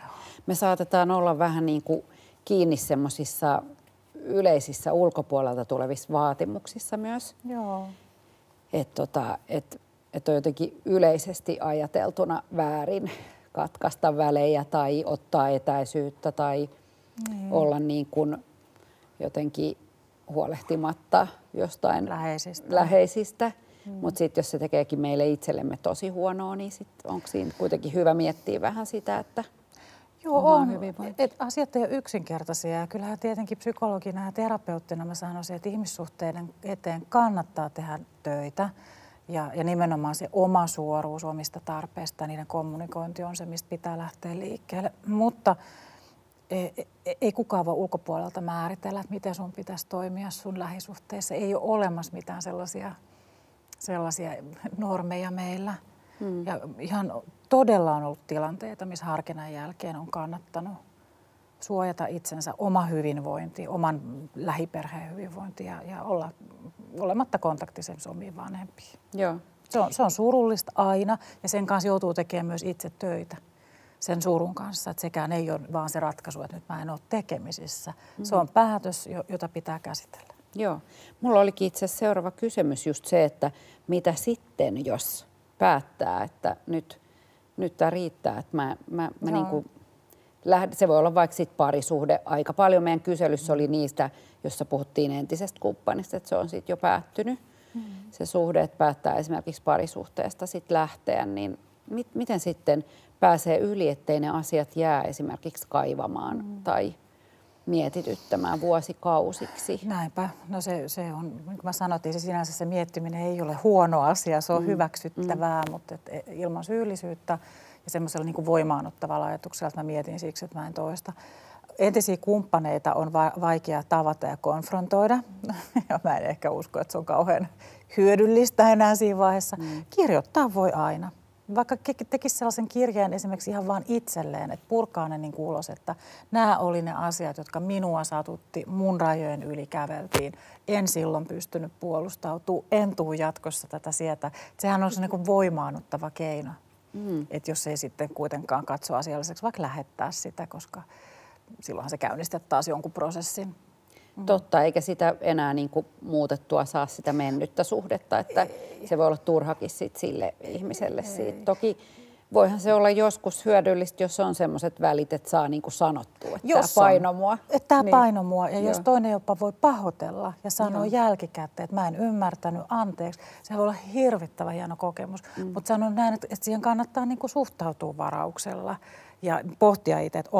Me saatetaan olla vähän niin kuin kiinni semmoisissa yleisissä ulkopuolelta tulevissa vaatimuksissa myös. Joo. Että on jotenkin yleisesti ajateltuna väärin katkaista välejä tai ottaa etäisyyttä tai olla niin kuin jotenkin huolehtimatta jostain läheisistä. Mutta sitten jos se tekeekin meille itsellemme tosi huonoa, niin sitten onko siinä kuitenkin hyvä miettiä vähän sitä, että on. Asiat ei ole yksinkertaisia ja kyllähän tietenkin psykologina ja terapeuttina mä sanoisin, että ihmissuhteiden eteen kannattaa tehdä töitä. Ja nimenomaan se oma suoruus omista tarpeista, niiden kommunikointi on se, mistä pitää lähteä liikkeelle. Mutta ei kukaan voi ulkopuolelta määritellä, että miten sun pitäisi toimia sun lähisuhteessa. Ei ole olemassa mitään sellaisia normeja meillä. Ja ihan todella on ollut tilanteita, missä harkinnan jälkeen on kannattanut suojata itsensä, oma hyvinvointi, oman lähiperheen hyvinvointi ja olla olematta kontaktissa omiin vanhempiin. Joo. Se on surullista aina ja sen kanssa joutuu tekemään myös itse töitä sen surun kanssa. Että sekään ei ole vaan se ratkaisu, että nyt mä en ole tekemisissä. Se on päätös, jota pitää käsitellä. Joo. Mulla olikin itse asiassa seuraava kysymys just se, että mitä sitten, jos päättää, että nyt tämä riittää, että mä niin kuin se voi olla vaikka sit parisuhde. Aika paljon meidän kyselyssä oli niistä, jossa puhuttiin entisestä kumppanista, että se on sitten jo päättynyt. Se suhde, että päättää esimerkiksi parisuhteesta sitten lähteä, niin miten sitten pääsee yli, ettei ne asiat jää esimerkiksi kaivamaan tai mietityttämään vuosikausiksi? Näinpä. No se on, niin kuin mä sanottiin, se sinänsä se miettiminen ei ole huono asia, se on hyväksyttävää, mutta ilman syyllisyyttä ja semmoisella niin kuin voimaanottavalla ajatuksella, että mä mietin siksi, että mä en toista. Entisiä kumppaneita on vaikea tavata ja konfrontoida. Ja mä en ehkä usko, että se on kauhean hyödyllistä enää siinä vaiheessa. Kirjoittaa voi aina. Vaikka tekisi sellaisen kirjeen esimerkiksi ihan vaan itselleen, että purkaa ne niin kuin ulos, että nämä oli ne asiat, jotka minua satutti, mun rajojen yli käveltiin. En silloin pystynyt puolustautumaan, en tuu jatkossa tätä sieltä. Sehän on se niin kuin voimaannuttava keino, että jos ei sitten kuitenkaan katso asialliseksi, vaikka lähettää sitä, koska silloinhan se käynnistää taas jonkun prosessin. Totta, eikä sitä enää niin kuin muutettua saa sitä mennyttä suhdetta, että se voi olla turhakin sille ihmiselle siitä. Toki voihan se olla joskus hyödyllistä, jos on semmoiset välit, että saa niin kuin sanottua, että tämä paino mua. Tämä paino mua, ja jos toinen jopa voi pahoitella ja sanoa jälkikäteen, että mä en ymmärtänyt, anteeksi. Se voi olla hirvittävän hieno kokemus, mutta sanon näin, että siihen kannattaa niin kuin suhtautua varauksella. Ja pohtia itse, että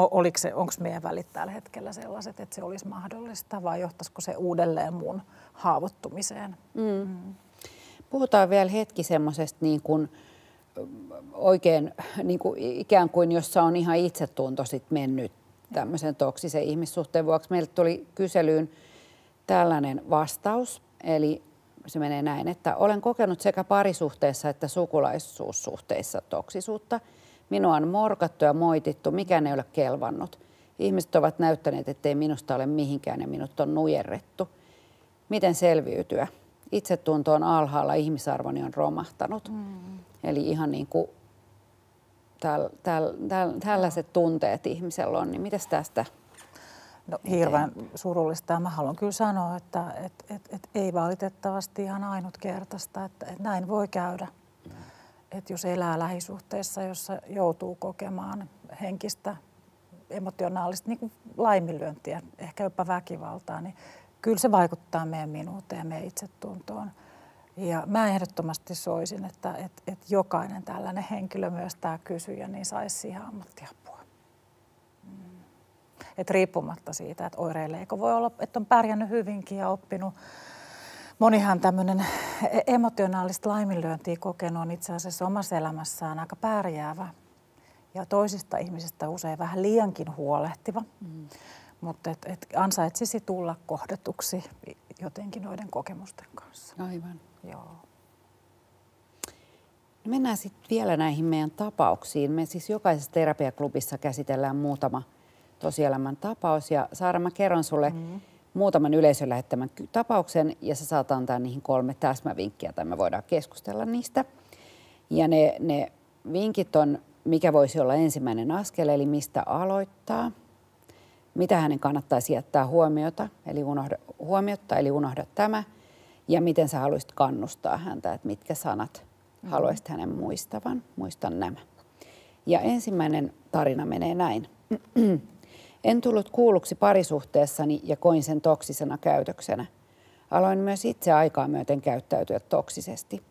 onko meidän välit tällä hetkellä sellaiset, että se olisi mahdollista vai johtaisiko se uudelleen mun haavoittumiseen. Puhutaan vielä hetki semmoisesta niin kuin oikein niin kuin ikään kuin, jossa on ihan itsetunto sit mennyt tämmöisen toksisen ihmissuhteen vuoksi. Meille tuli kyselyyn tällainen vastaus, eli se menee näin, että olen kokenut sekä parisuhteessa että sukulaisuussuhteissa toksisuutta. Minua on morkattu ja moitittu, mikään ei ole kelvannut. Ihmiset ovat näyttäneet, ettei minusta ole mihinkään ja minut on nujerrettu. Miten selviytyä? Itsetunto on alhaalla, ihmisarvoni on romahtanut. Eli ihan niin kuin tällaiset tunteet ihmisellä on, niin mitäs tästä? No hirveän surullista. Mä haluan kyllä sanoa, että ei valitettavasti ihan ainutkertaista, että näin voi käydä. Että jos elää lähisuhteessa, jossa joutuu kokemaan henkistä, emotionaalista niin kuin laiminlyöntiä, ehkä jopa väkivaltaa, niin kyllä se vaikuttaa meidän minuuteen ja meidän itsetuntoon. Ja mä ehdottomasti soisin, että jokainen tällainen henkilö, myös tämä kysyjä, niin saisi siihen ammattiapua. Et riippumatta siitä, että oireileeko, voi olla, että on pärjännyt hyvinkin ja oppinut. Monihan tämmöinen emotionaalista laiminlyöntiä kokenut on itse asiassa omassa elämässään aika pärjäävä ja toisista ihmisistä usein vähän liiankin huolehtiva. Mutta et ansaitsisi tulla kohdatuksi jotenkin noiden kokemusten kanssa. Aivan. Joo. No mennään sitten vielä näihin meidän tapauksiin. Me siis jokaisessa terapiaklubissa käsitellään muutama tosielämän tapaus. Ja Saara, mä kerron sulle muutaman yleisön lähettämän tapauksen ja sä saat antaa niihin 3 täsmävinkkiä tai me voidaan keskustella niistä. Ja ne vinkit on, mikä voisi olla ensimmäinen askel, eli mistä aloittaa. Mitä hänen kannattaisi jättää huomiota, eli unohda tämä. Ja miten sä haluaisit kannustaa häntä, että mitkä sanat haluaisit hänen muistavan. Muistan nämä. Ja ensimmäinen tarina menee näin. En tullut kuulluksi parisuhteessani ja koin sen toksisena käytöksenä. Aloin myös itse aikaa myöten käyttäytyä toksisesti.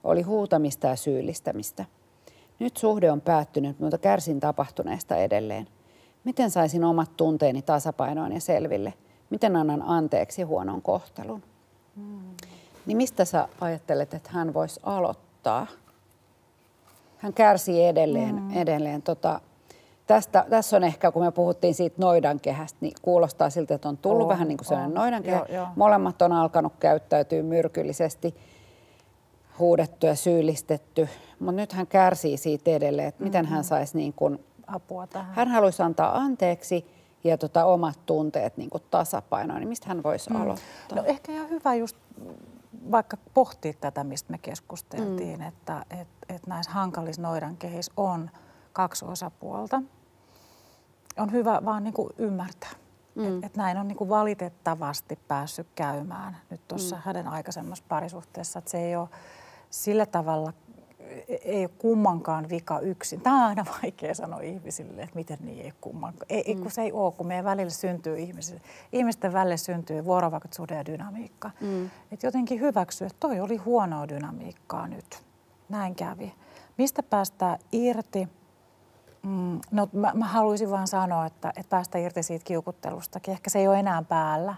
Oli huutamista ja syyllistämistä. Nyt suhde on päättynyt, mutta kärsin tapahtuneesta edelleen. Miten saisin omat tunteeni tasapainoon ja selville? Miten annan anteeksi huonon kohtelun? Niin mistä sä ajattelet, että hän voisi aloittaa? Hän kärsii edelleen. Tässä on ehkä, kun me puhuttiin siitä noidankehästä, niin kuulostaa siltä, että on tullut vähän niin kuin sellainen noidankehä. Joo. Molemmat on alkanut käyttäytyä myrkyllisesti, huudettu ja syyllistetty. Mutta nyt hän kärsii siitä edelleen, että miten hän saisi niin kuin apua tähän. Hän haluaisi antaa anteeksi ja omat tunteet niin kuin tasapainoon, niin mistä hän voisi aloittaa? No ehkä ihan hyvä just vaikka pohtia tätä, mistä me keskusteltiin, että näissä hankalissa noidankehissä on 2 osapuolta. On hyvä vaan niin kuin ymmärtää, että näin on niin kuin valitettavasti päässyt käymään nyt tuossa hänen aikaisemmassa parisuhteessa, että se ei ole sillä tavalla, ei ole kummankaan vika yksin. Tämä on aina vaikea sanoa ihmisille, että miten niin ei kummankaan. Kun se ei ole, kun meidän välillä syntyy ihmisten välillä syntyy vuorovaikutussuhde ja dynamiikka. Että jotenkin hyväksyä, että toi oli huonoa dynamiikkaa nyt. Näin kävi. Mistä päästään irti? No mä haluaisin vaan sanoa, että päästä irti siitä kiukuttelustakin. Ehkä se ei ole enää päällä.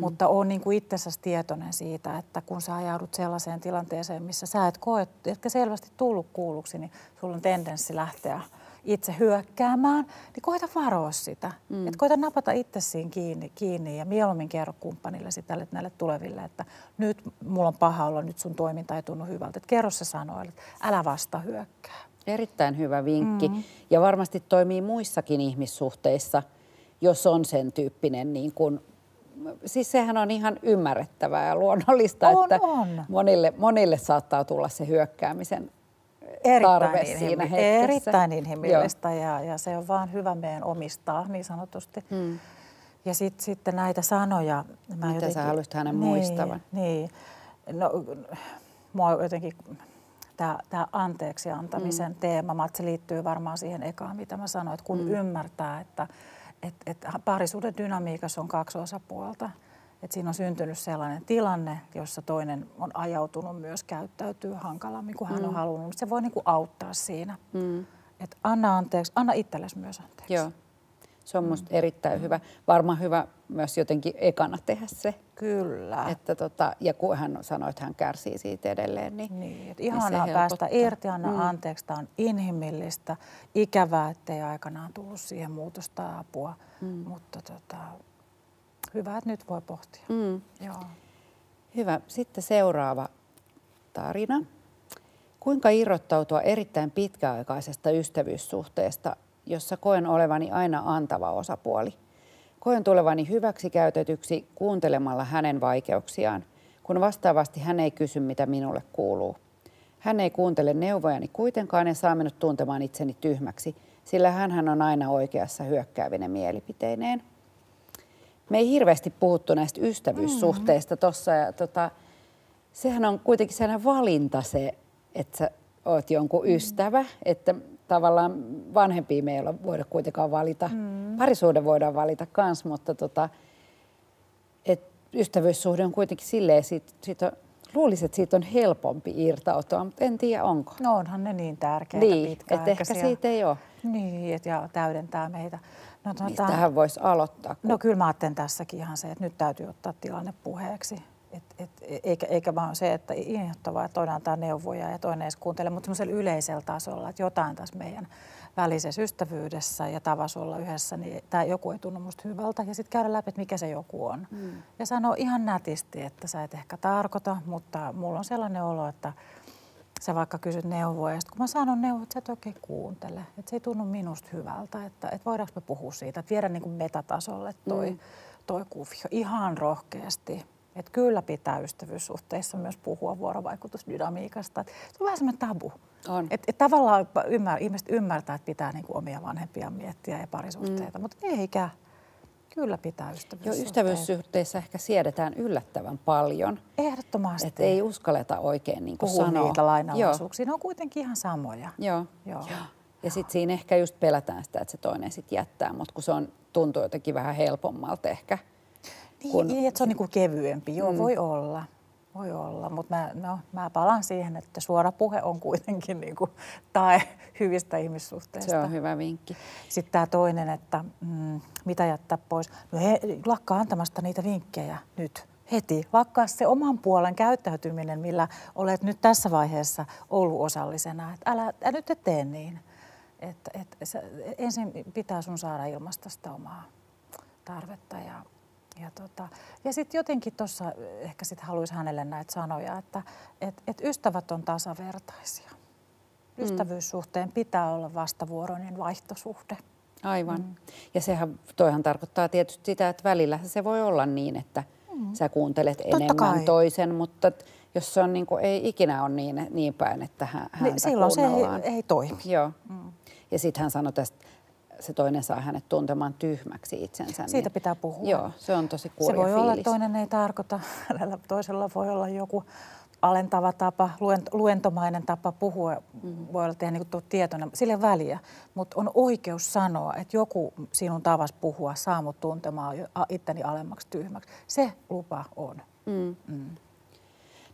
Mutta on niin kuin itsessäsi tietoinen siitä, että kun sä ajaudut sellaiseen tilanteeseen, missä sä et koe, etkä selvästi tullut kuulluksi, niin sulla on tendenssi lähteä itse hyökkäämään, niin koita varoa sitä. Että koita napata itsessiin kiinni ja mieluummin kerro kumppanille sitä näille tuleville, että nyt mulla on paha olla, nyt sun toiminta ei tunnu hyvältä. Että kerro se sanoille, että älä vasta hyökkää. Erittäin hyvä vinkki ja varmasti toimii muissakin ihmissuhteissa, jos on sen tyyppinen niin kuin siis sehän on ihan ymmärrettävää ja luonnollista, että monille saattaa tulla se hyökkäämisen tarve siinä hetkessä. Erittäin inhimillistä ja se on vaan hyvä meidän omistaa niin sanotusti. Ja sitten näitä sanoja. Mitä sä haluaisit hänen muistavan? Niin. No, mua jotenkin tämä anteeksi antamisen teema, se liittyy varmaan siihen ekaan, mitä mä sanoin, että kun ymmärtää, että parisuuden dynamiikassa on 2 osapuolta. Että siinä on syntynyt sellainen tilanne, jossa toinen on ajautunut myös käyttäytyy hankalammin kuin hän on halunnut. Se voi niinku auttaa siinä. Että anna anteeksi, anna itsellesi myös anteeksi. Joo, se on musta erittäin hyvä. Varmaan hyvä myös jotenkin ekana tehdä se. Kyllä. Ja kun hän sanoi, että hän kärsii siitä edelleen, niin ihanaa päästä irti, anna anteeksi, tämä on inhimillistä. Ikävää, ettei aikanaan tullut siihen muutosta ja apua, mutta hyvä, että nyt voi pohtia. Joo. Hyvä. Sitten seuraava tarina. Kuinka irrottautua erittäin pitkäaikaisesta ystävyyssuhteesta, jossa koen olevani aina antava osapuoli? Koen tulevani hyväksikäytetyksi kuuntelemalla hänen vaikeuksiaan, kun vastaavasti hän ei kysy, mitä minulle kuuluu. Hän ei kuuntele neuvojani kuitenkaan ja saa minut tuntemaan itseni tyhmäksi, sillä hänhän on aina oikeassa hyökkäävinen mielipiteineen. Me ei hirveästi puhuttu näistä ystävyyssuhteista tuossa. Sehän on kuitenkin sellainen valinta se, että sä oot jonkun ystävä, että tavallaan vanhempia me ei voida kuitenkaan valita. Parisuhde voidaan valita kans, mutta ystävyyssuhde on kuitenkin silleen, luulisin, että siitä on helpompi irtautua, mutta en tiedä onko. No onhan ne niin tärkeitä pitkäaikaisia. Että ehkä siitä ei ole. Niin, ja täydentää meitä. No, mistähän voisi aloittaa? No kyllä mä ajattelen tässäkin ihan se, että nyt täytyy ottaa tilanne puheeksi. Eikä vaan se, että inhottavaa, että toinen antaa neuvoja ja toinen ei kuuntele, mutta semmoisella yleisellä tasolla, että jotain tässä meidän välisessä ystävyydessä ja tavassa olla yhdessä, niin tämä joku ei tunnu musta hyvältä. Ja sitten käydä läpi, että mikä se joku on. Ja sanoo ihan nätisti, että sä et ehkä tarkoita, mutta mulla on sellainen olo, että sä vaikka kysyt neuvoja, ja sitten kun mä sanon neuvoja, että sä et oikein kuuntele, että se ei tunnu minusta hyvältä, että voidaanko me puhua siitä, että viedä niin kuin metatasolle toi kuvio ihan rohkeasti. Että kyllä pitää ystävyyssuhteissa myös puhua vuorovaikutusdynamiikasta. Se on vähän semmoinen tabu. Että tavallaan ihmiset ymmärtää, että pitää niinku omia vanhempia miettiä ja parisuhteita, mutta eikä. Kyllä pitää ystävyyssuhteissa. Ystävyyssuhteissa ehkä siedetään yllättävän paljon. Ehdottomasti. Että ei uskalleta oikein niin kuin sanoa. Niitä lainalaisuuksia. Ne on kuitenkin ihan samoja. Joo. Ja sitten siinä ehkä just pelätään sitä, että se toinen sitten jättää, mutta kun tuntuu jotenkin vähän helpommalta ehkä. Niin, että se on niinku kevyempi. Joo, voi olla. Mutta mä palaan siihen, että suora puhe on kuitenkin niinku tae hyvistä ihmissuhteista. Se on hyvä vinkki. Sitten tämä toinen, että mitä jättää pois. No lakkaa antamasta niitä vinkkejä nyt heti. Lakkaa se oman puolen käyttäytyminen, millä olet nyt tässä vaiheessa ollut osallisena. Että älä nyt tee niin. Ensin pitää sun saada ilmaista sitä omaa tarvetta ja sitten jotenkin tuossa ehkä sit haluaisi hänelle näitä sanoja, että ystävät on tasavertaisia. Ystävyyssuhteen pitää olla vastavuoroinen vaihtosuhde. Aivan. Ja toihan tarkoittaa tietysti sitä, että välillä se voi olla niin, että sä kuuntelet enemmän toisen, mutta jos se on ei ikinä ole niin päin, että häntä silloin kuunnellaan. Se ei toimi. Joo. Ja sitten hän sanoi tästä, se toinen saa hänet tuntemaan tyhmäksi itsensä. Siitä pitää puhua. Joo, se on tosi kurja fiilis. Se voi olla, että toinen ei tarkoita. Toisella voi olla joku alentava tapa, luentomainen tapa puhua. Voi olla tehdä niin tietoinen, sille väliä. Mutta on oikeus sanoa, että joku sinun tavas puhua saa mut tuntemaan itteni alemmaksi tyhmäksi. Se lupa on.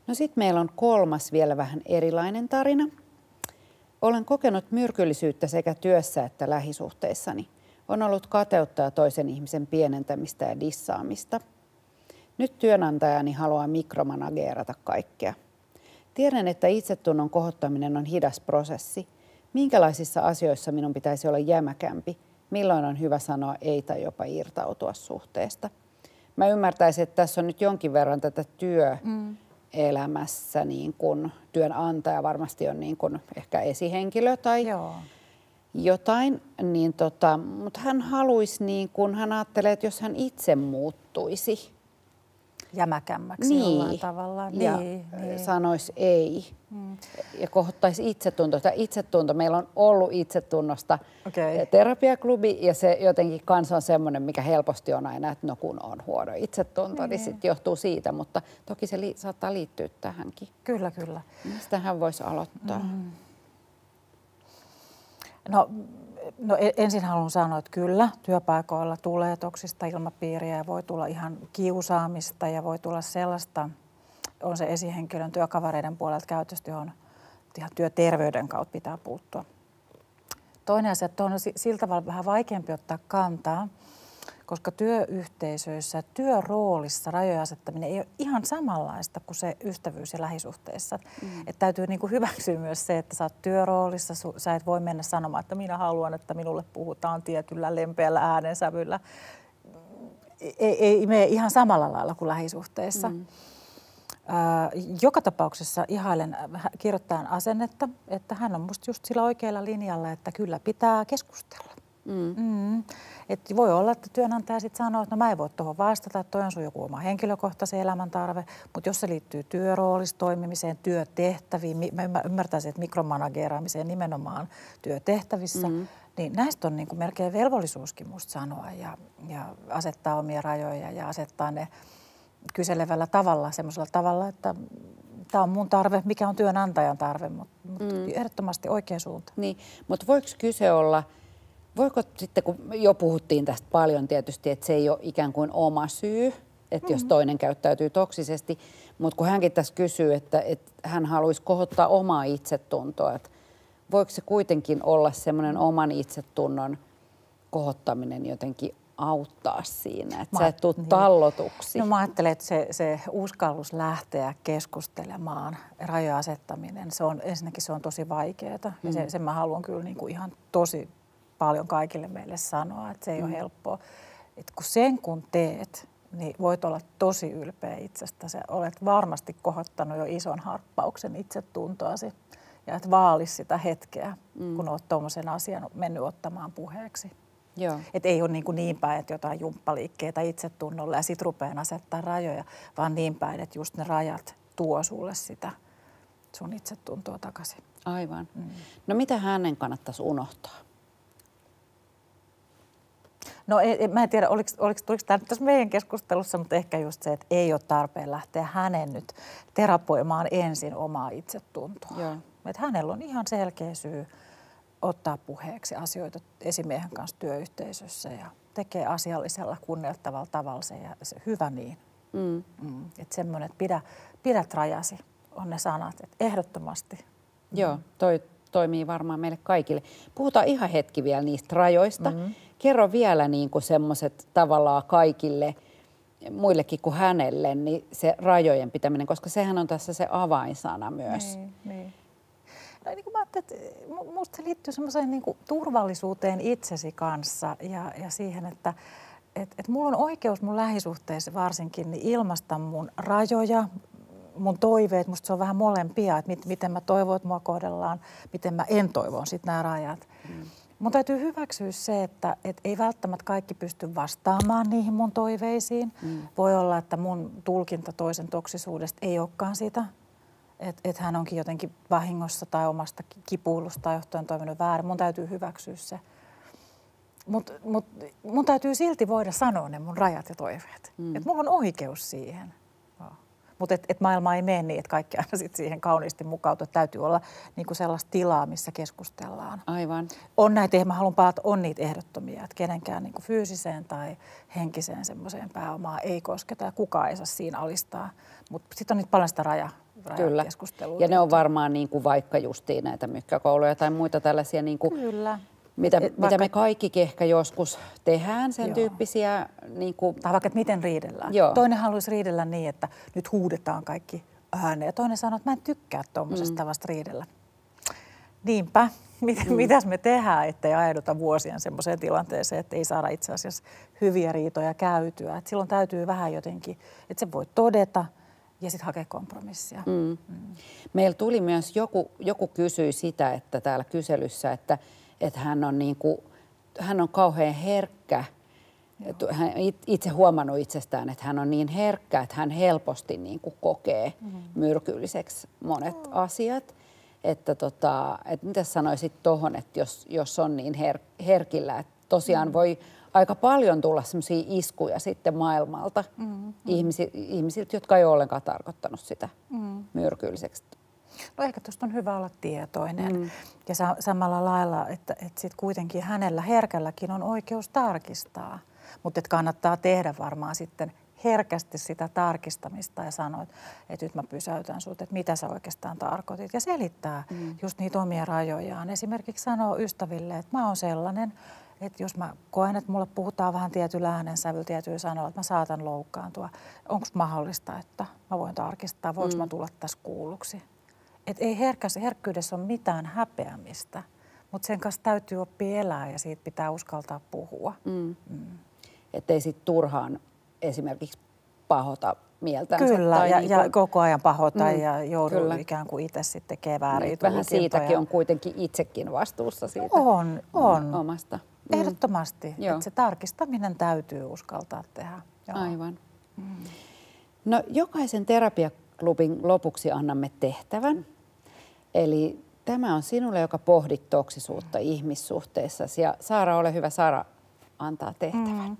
No sitten meillä on kolmas vielä vähän erilainen tarina. Olen kokenut myrkyllisyyttä sekä työssä että lähisuhteissani. On ollut kateutta ja toisen ihmisen pienentämistä ja dissaamista. Nyt työnantajani haluaa mikromanageerata kaikkea. Tiedän, että itsetunnon kohottaminen on hidas prosessi. Minkälaisissa asioissa minun pitäisi olla jämäkämpi? Milloin on hyvä sanoa ei tai jopa irtautua suhteesta? Mä ymmärtäisin, että tässä on nyt jonkin verran tätä elämässä niin kun työnantaja varmasti on niin kun ehkä esihenkilö tai jotain, niin mutta hän haluaisi niin kun hän ajattelee, että jos hän itse muuttuisi jämäkämmäksi jollain tavalla. Ja sanoisi ei. Ja kohottaisi itsetuntoa. Itsetunto, meillä on ollut itsetunnosta terapiaklubi ja se jotenkin kanssa on semmoinen, mikä helposti on aina, että no kun on huono itsetunto, niin sitten johtuu siitä, mutta toki se saattaa liittyä tähänkin. Kyllä. Mistä hän voisi aloittaa? No ensin haluan sanoa, että kyllä, työpaikoilla tulee toksista ilmapiiriä ja voi tulla ihan kiusaamista ja voi tulla sellaista, on se esihenkilön työkavereiden puolelta käytöstä, johon ihan työterveyden kautta pitää puuttua. Toinen asia, että on sillä tavalla vähän vaikeampi ottaa kantaa, koska työyhteisöissä, työroolissa rajojen asettaminen ei ole ihan samanlaista kuin se ystävyys- ja lähisuhteissa. Että täytyy niin kuin hyväksyä myös se, että sä oot työroolissa, sä et voi mennä sanomaan, että minä haluan, että minulle puhutaan tietyllä lempeällä äänensävyllä. Ei mene ihan samalla lailla kuin lähisuhteissa. Joka tapauksessa ihailen kirjoittajan asennetta, että hän on musta just sillä oikealla linjalla, että kyllä pitää keskustella. Että voi olla, että työnantaja sitten sanoo, että no mä en voi tuohon vastata, että toi on sun joku oma henkilökohtaisen elämäntarve, mutta jos se liittyy työroolissa toimimiseen, työtehtäviin, mä ymmärtäisin, että mikromanageeraamiseen nimenomaan työtehtävissä, niin näistä on niin kuin melkein velvollisuuskin musta sanoa ja asettaa omia rajoja ja asettaa ne kyselevällä tavalla, semmoisella tavalla, että tämä on mun tarve, mikä on työnantajan tarve, mutta ehdottomasti oikea suunta. Niin, mutta voiko kyse olla, voiko sitten, kun jo puhuttiin tästä paljon tietysti, että se ei ole ikään kuin oma syy, että jos toinen käyttäytyy toksisesti, mutta kun hänkin tässä kysyy, että hän haluaisi kohottaa omaa itsetuntoa, että voiko se kuitenkin olla semmoinen oman itsetunnon kohottaminen jotenkin auttaa siinä, että sä et tule tallotuksi? No mä ajattelen, että se uskallus lähteä keskustelemaan, rajojen asettaminen, ensinnäkin se on tosi vaikeaa. Ja sen mä haluan kyllä niin kuin ihan tosi paljon kaikille meille sanoa, että se ei ole helppoa. Että kun teet, niin voit olla tosi ylpeä itsestä. Sä olet varmasti kohottanut jo ison harppauksen itsetuntoasi. Ja et vaali sitä hetkeä, kun olet tuommoisen asian mennyt ottamaan puheeksi. Että ei ole niin päin, että jotain jumppaliikkeitä itsetunnolla ja sit rupean asettaa rajoja, vaan niin päin, että just ne rajat tuo sulle sitä sun itsetuntoa takaisin. Aivan. No mitä hänen kannattaisi unohtaa? No mä en tiedä, tuliko tämä nyt tässä meidän keskustelussa, mutta ehkä just se, että ei ole tarpeen lähteä hänen nyt terapoimaan ensin omaa itsetuntoa. Että hänellä on ihan selkeä syy ottaa puheeksi asioita esimiehen kanssa työyhteisössä ja tekee asiallisella, kunnioittavalla tavalla se ja se hyvä niin. Että semmoinen, että pidät rajasi, on ne sanat, että ehdottomasti. Joo, toi toimii varmaan meille kaikille. Puhutaan ihan hetki vielä niistä rajoista. Kerro vielä niin kuin semmoiset tavallaan kaikille, muillekin kuin hänelle, niin se rajojen pitäminen, koska sehän on tässä se avainsana myös. Niin. No, niin kuin mä ajattelin, että musta se liittyy semmoiseen niin kuin turvallisuuteen itsesi kanssa ja siihen, että mulla on oikeus mun lähisuhteessa varsinkin niin ilmaista mun rajoja, mun toiveet, musta se on vähän molempia, että miten mä toivon, että mua kohdellaan, miten mä en toivon sit nämä rajat. Mun täytyy hyväksyä se, että ei välttämättä kaikki pysty vastaamaan niihin mun toiveisiin. Voi olla, että mun tulkinta toisen toksisuudesta ei olekaan sitä. Että hän onkin jotenkin vahingossa tai omasta kipuilusta johtuen toiminut väärin. Mun täytyy hyväksyä se. Mut mun täytyy silti voida sanoa ne mun rajat ja toiveet. Että mulla on oikeus siihen. Mutta et maailma ei mene niin, että kaikki aina sit siihen kauniisti mukautuu. Täytyy olla niinku sellaista tilaa, missä keskustellaan. Aivan. On näitä, mä haluan palata, on niitä ehdottomia, että kenenkään niinku fyysiseen tai henkiseen semmoiseen pääomaan ei kosketa ja kukaan ei saa siinä alistaa. Mutta sitten on niitä paljon sitä rajakeskustelua. Ja ne on varmaan niinku vaikka justiin näitä mykkäkouluja tai muita tällaisia, niinku, mitä me kaikkikin ehkä joskus tehdään, sen tyyppisiä. Niinku, tai vaikka, että miten riidellään. Toinen haluaisi riidellä niin, että nyt huudetaan kaikki ääneen. Ja toinen sanoo, että mä en tykkää tuommoisesta tavasta riidellä. Niinpä. Mitäs me tehdään, ettei ajauduta vuosien semmoiseen tilanteeseen, että ei saada itse asiassa hyviä riitoja käytyä. Et silloin täytyy vähän jotenkin, että se voi todeta ja sitten hakea kompromissia. Meillä tuli myös, joku kysyi sitä, että täällä kyselyssä, että hän on kauhean herkkä. Hän itse huomannut itsestään, että hän on niin herkkä, että hän helposti niin kuin kokee myrkylliseksi monet asiat. Että mitä sanoisit tuohon, että jos on niin herkillä, että tosiaan voi aika paljon tulla semmoisia iskuja sitten maailmalta ihmisiltä, jotka ei ole ollenkaan tarkoittanut sitä myrkylliseksi. No ehkä tuosta on hyvä olla tietoinen. Ja samalla lailla, että sitten kuitenkin hänellä herkälläkin on oikeus tarkistaa. Mutta kannattaa tehdä varmaan sitten herkästi sitä tarkistamista ja sanoa, että nyt mä pysäytän sut, että mitä sä oikeastaan tarkoitit. Ja selittää just niitä omia rajojaan. Esimerkiksi sanoo ystäville, että mä oon sellainen, että jos mä koen, että mulle puhutaan vähän tietyllä äänensävyllä, tietyllä sanoilla, että mä saatan loukkaantua, onko mahdollista, että mä voin tarkistaa, voinko mä tulla tässä kuulluksi. Että ei herkkyydessä ole mitään häpeämistä, mutta sen kanssa täytyy oppia elää ja siitä pitää uskaltaa puhua. Että ei sitten turhaan esimerkiksi pahota mieltänsä. Kyllä, tai ja koko ajan pahota ja joudu ikään kuin itse sitten tekemään vääriä vähän siitäkin on kuitenkin itsekin vastuussa siitä on. omasta. Ehdottomasti, että se tarkistaminen täytyy uskaltaa tehdä. Joo. Aivan. No, jokaisen terapiaklubin lopuksi annamme tehtävän. Eli tämä on sinulle, joka pohdit toksisuutta ihmissuhteissasi. Ja Saara, ole hyvä, Saara antaa tehtävän.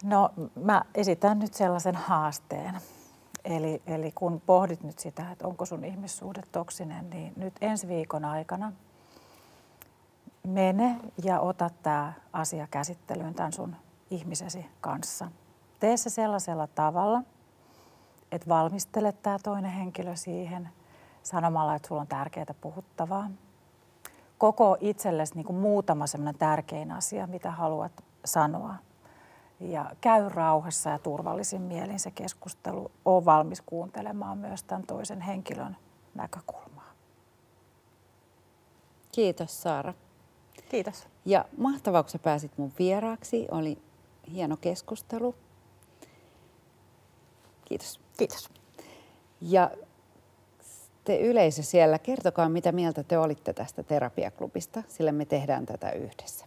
No, mä esitän nyt sellaisen haasteen. Eli kun pohdit nyt sitä, että onko sun ihmissuhde toksinen, niin nyt ensi viikon aikana mene ja ota tämä asia käsittelyyn tämän sun ihmisesi kanssa. Tee se sellaisella tavalla, että valmistele tämä toinen henkilö siihen sanomalla, että sulla on tärkeää puhuttavaa. Koko itsellesi niin kuin muutama sellainen tärkein asia, mitä haluat sanoa. Ja käy rauhassa ja turvallisin mielin se keskustelu. Ole valmis kuuntelemaan myös tämän toisen henkilön näkökulmaa. Kiitos, Saara. Kiitos. Ja mahtavaa, kun sä pääsit mun vieraaksi. Oli hieno keskustelu. Kiitos. Kiitos. Ja te yleisö siellä, kertokaa mitä mieltä te olitte tästä terapiaklubista, sillä me tehdään tätä yhdessä.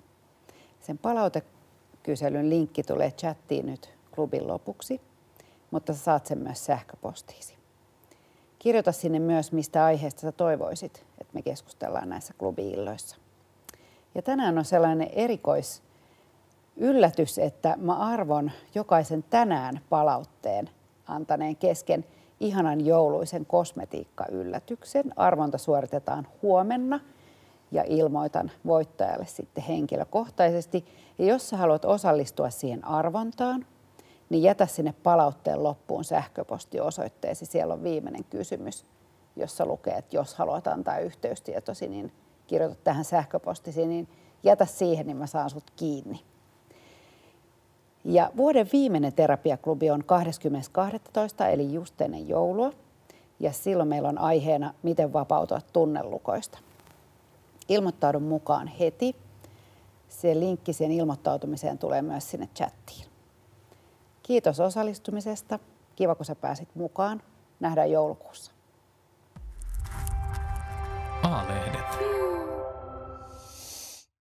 Sen palautekyselyn linkki tulee chattiin nyt klubin lopuksi, mutta sä saat sen myös sähköpostiisi. Kirjoita sinne myös, mistä aiheesta sä toivoisit, että me keskustellaan näissä klubi-illoissa. Ja tänään on sellainen yllätys, että mä arvon jokaisen tänään palautteen antaneen kesken ihanan jouluisen kosmetiikka-yllätyksen. Arvonta suoritetaan huomenna ja ilmoitan voittajalle sitten henkilökohtaisesti. Ja jos sä haluat osallistua siihen arvontaan, niin jätä sinne palautteen loppuun sähköpostiosoitteesi. Siellä on viimeinen kysymys, jossa lukee, että jos haluat antaa yhteystietosi, niin kirjoita tähän sähköpostisi, niin jätä siihen, niin mä saan sut kiinni. Ja vuoden viimeinen terapiaklubi on 20.12. eli just ennen joulua. Ja silloin meillä on aiheena, miten vapautua tunnelukoista. Ilmoittaudun mukaan heti. Se linkki siihen ilmoittautumiseen tulee myös sinne chattiin. Kiitos osallistumisesta. Kiva, kun sä pääsit mukaan. Nähdään joulukuussa. A-lehden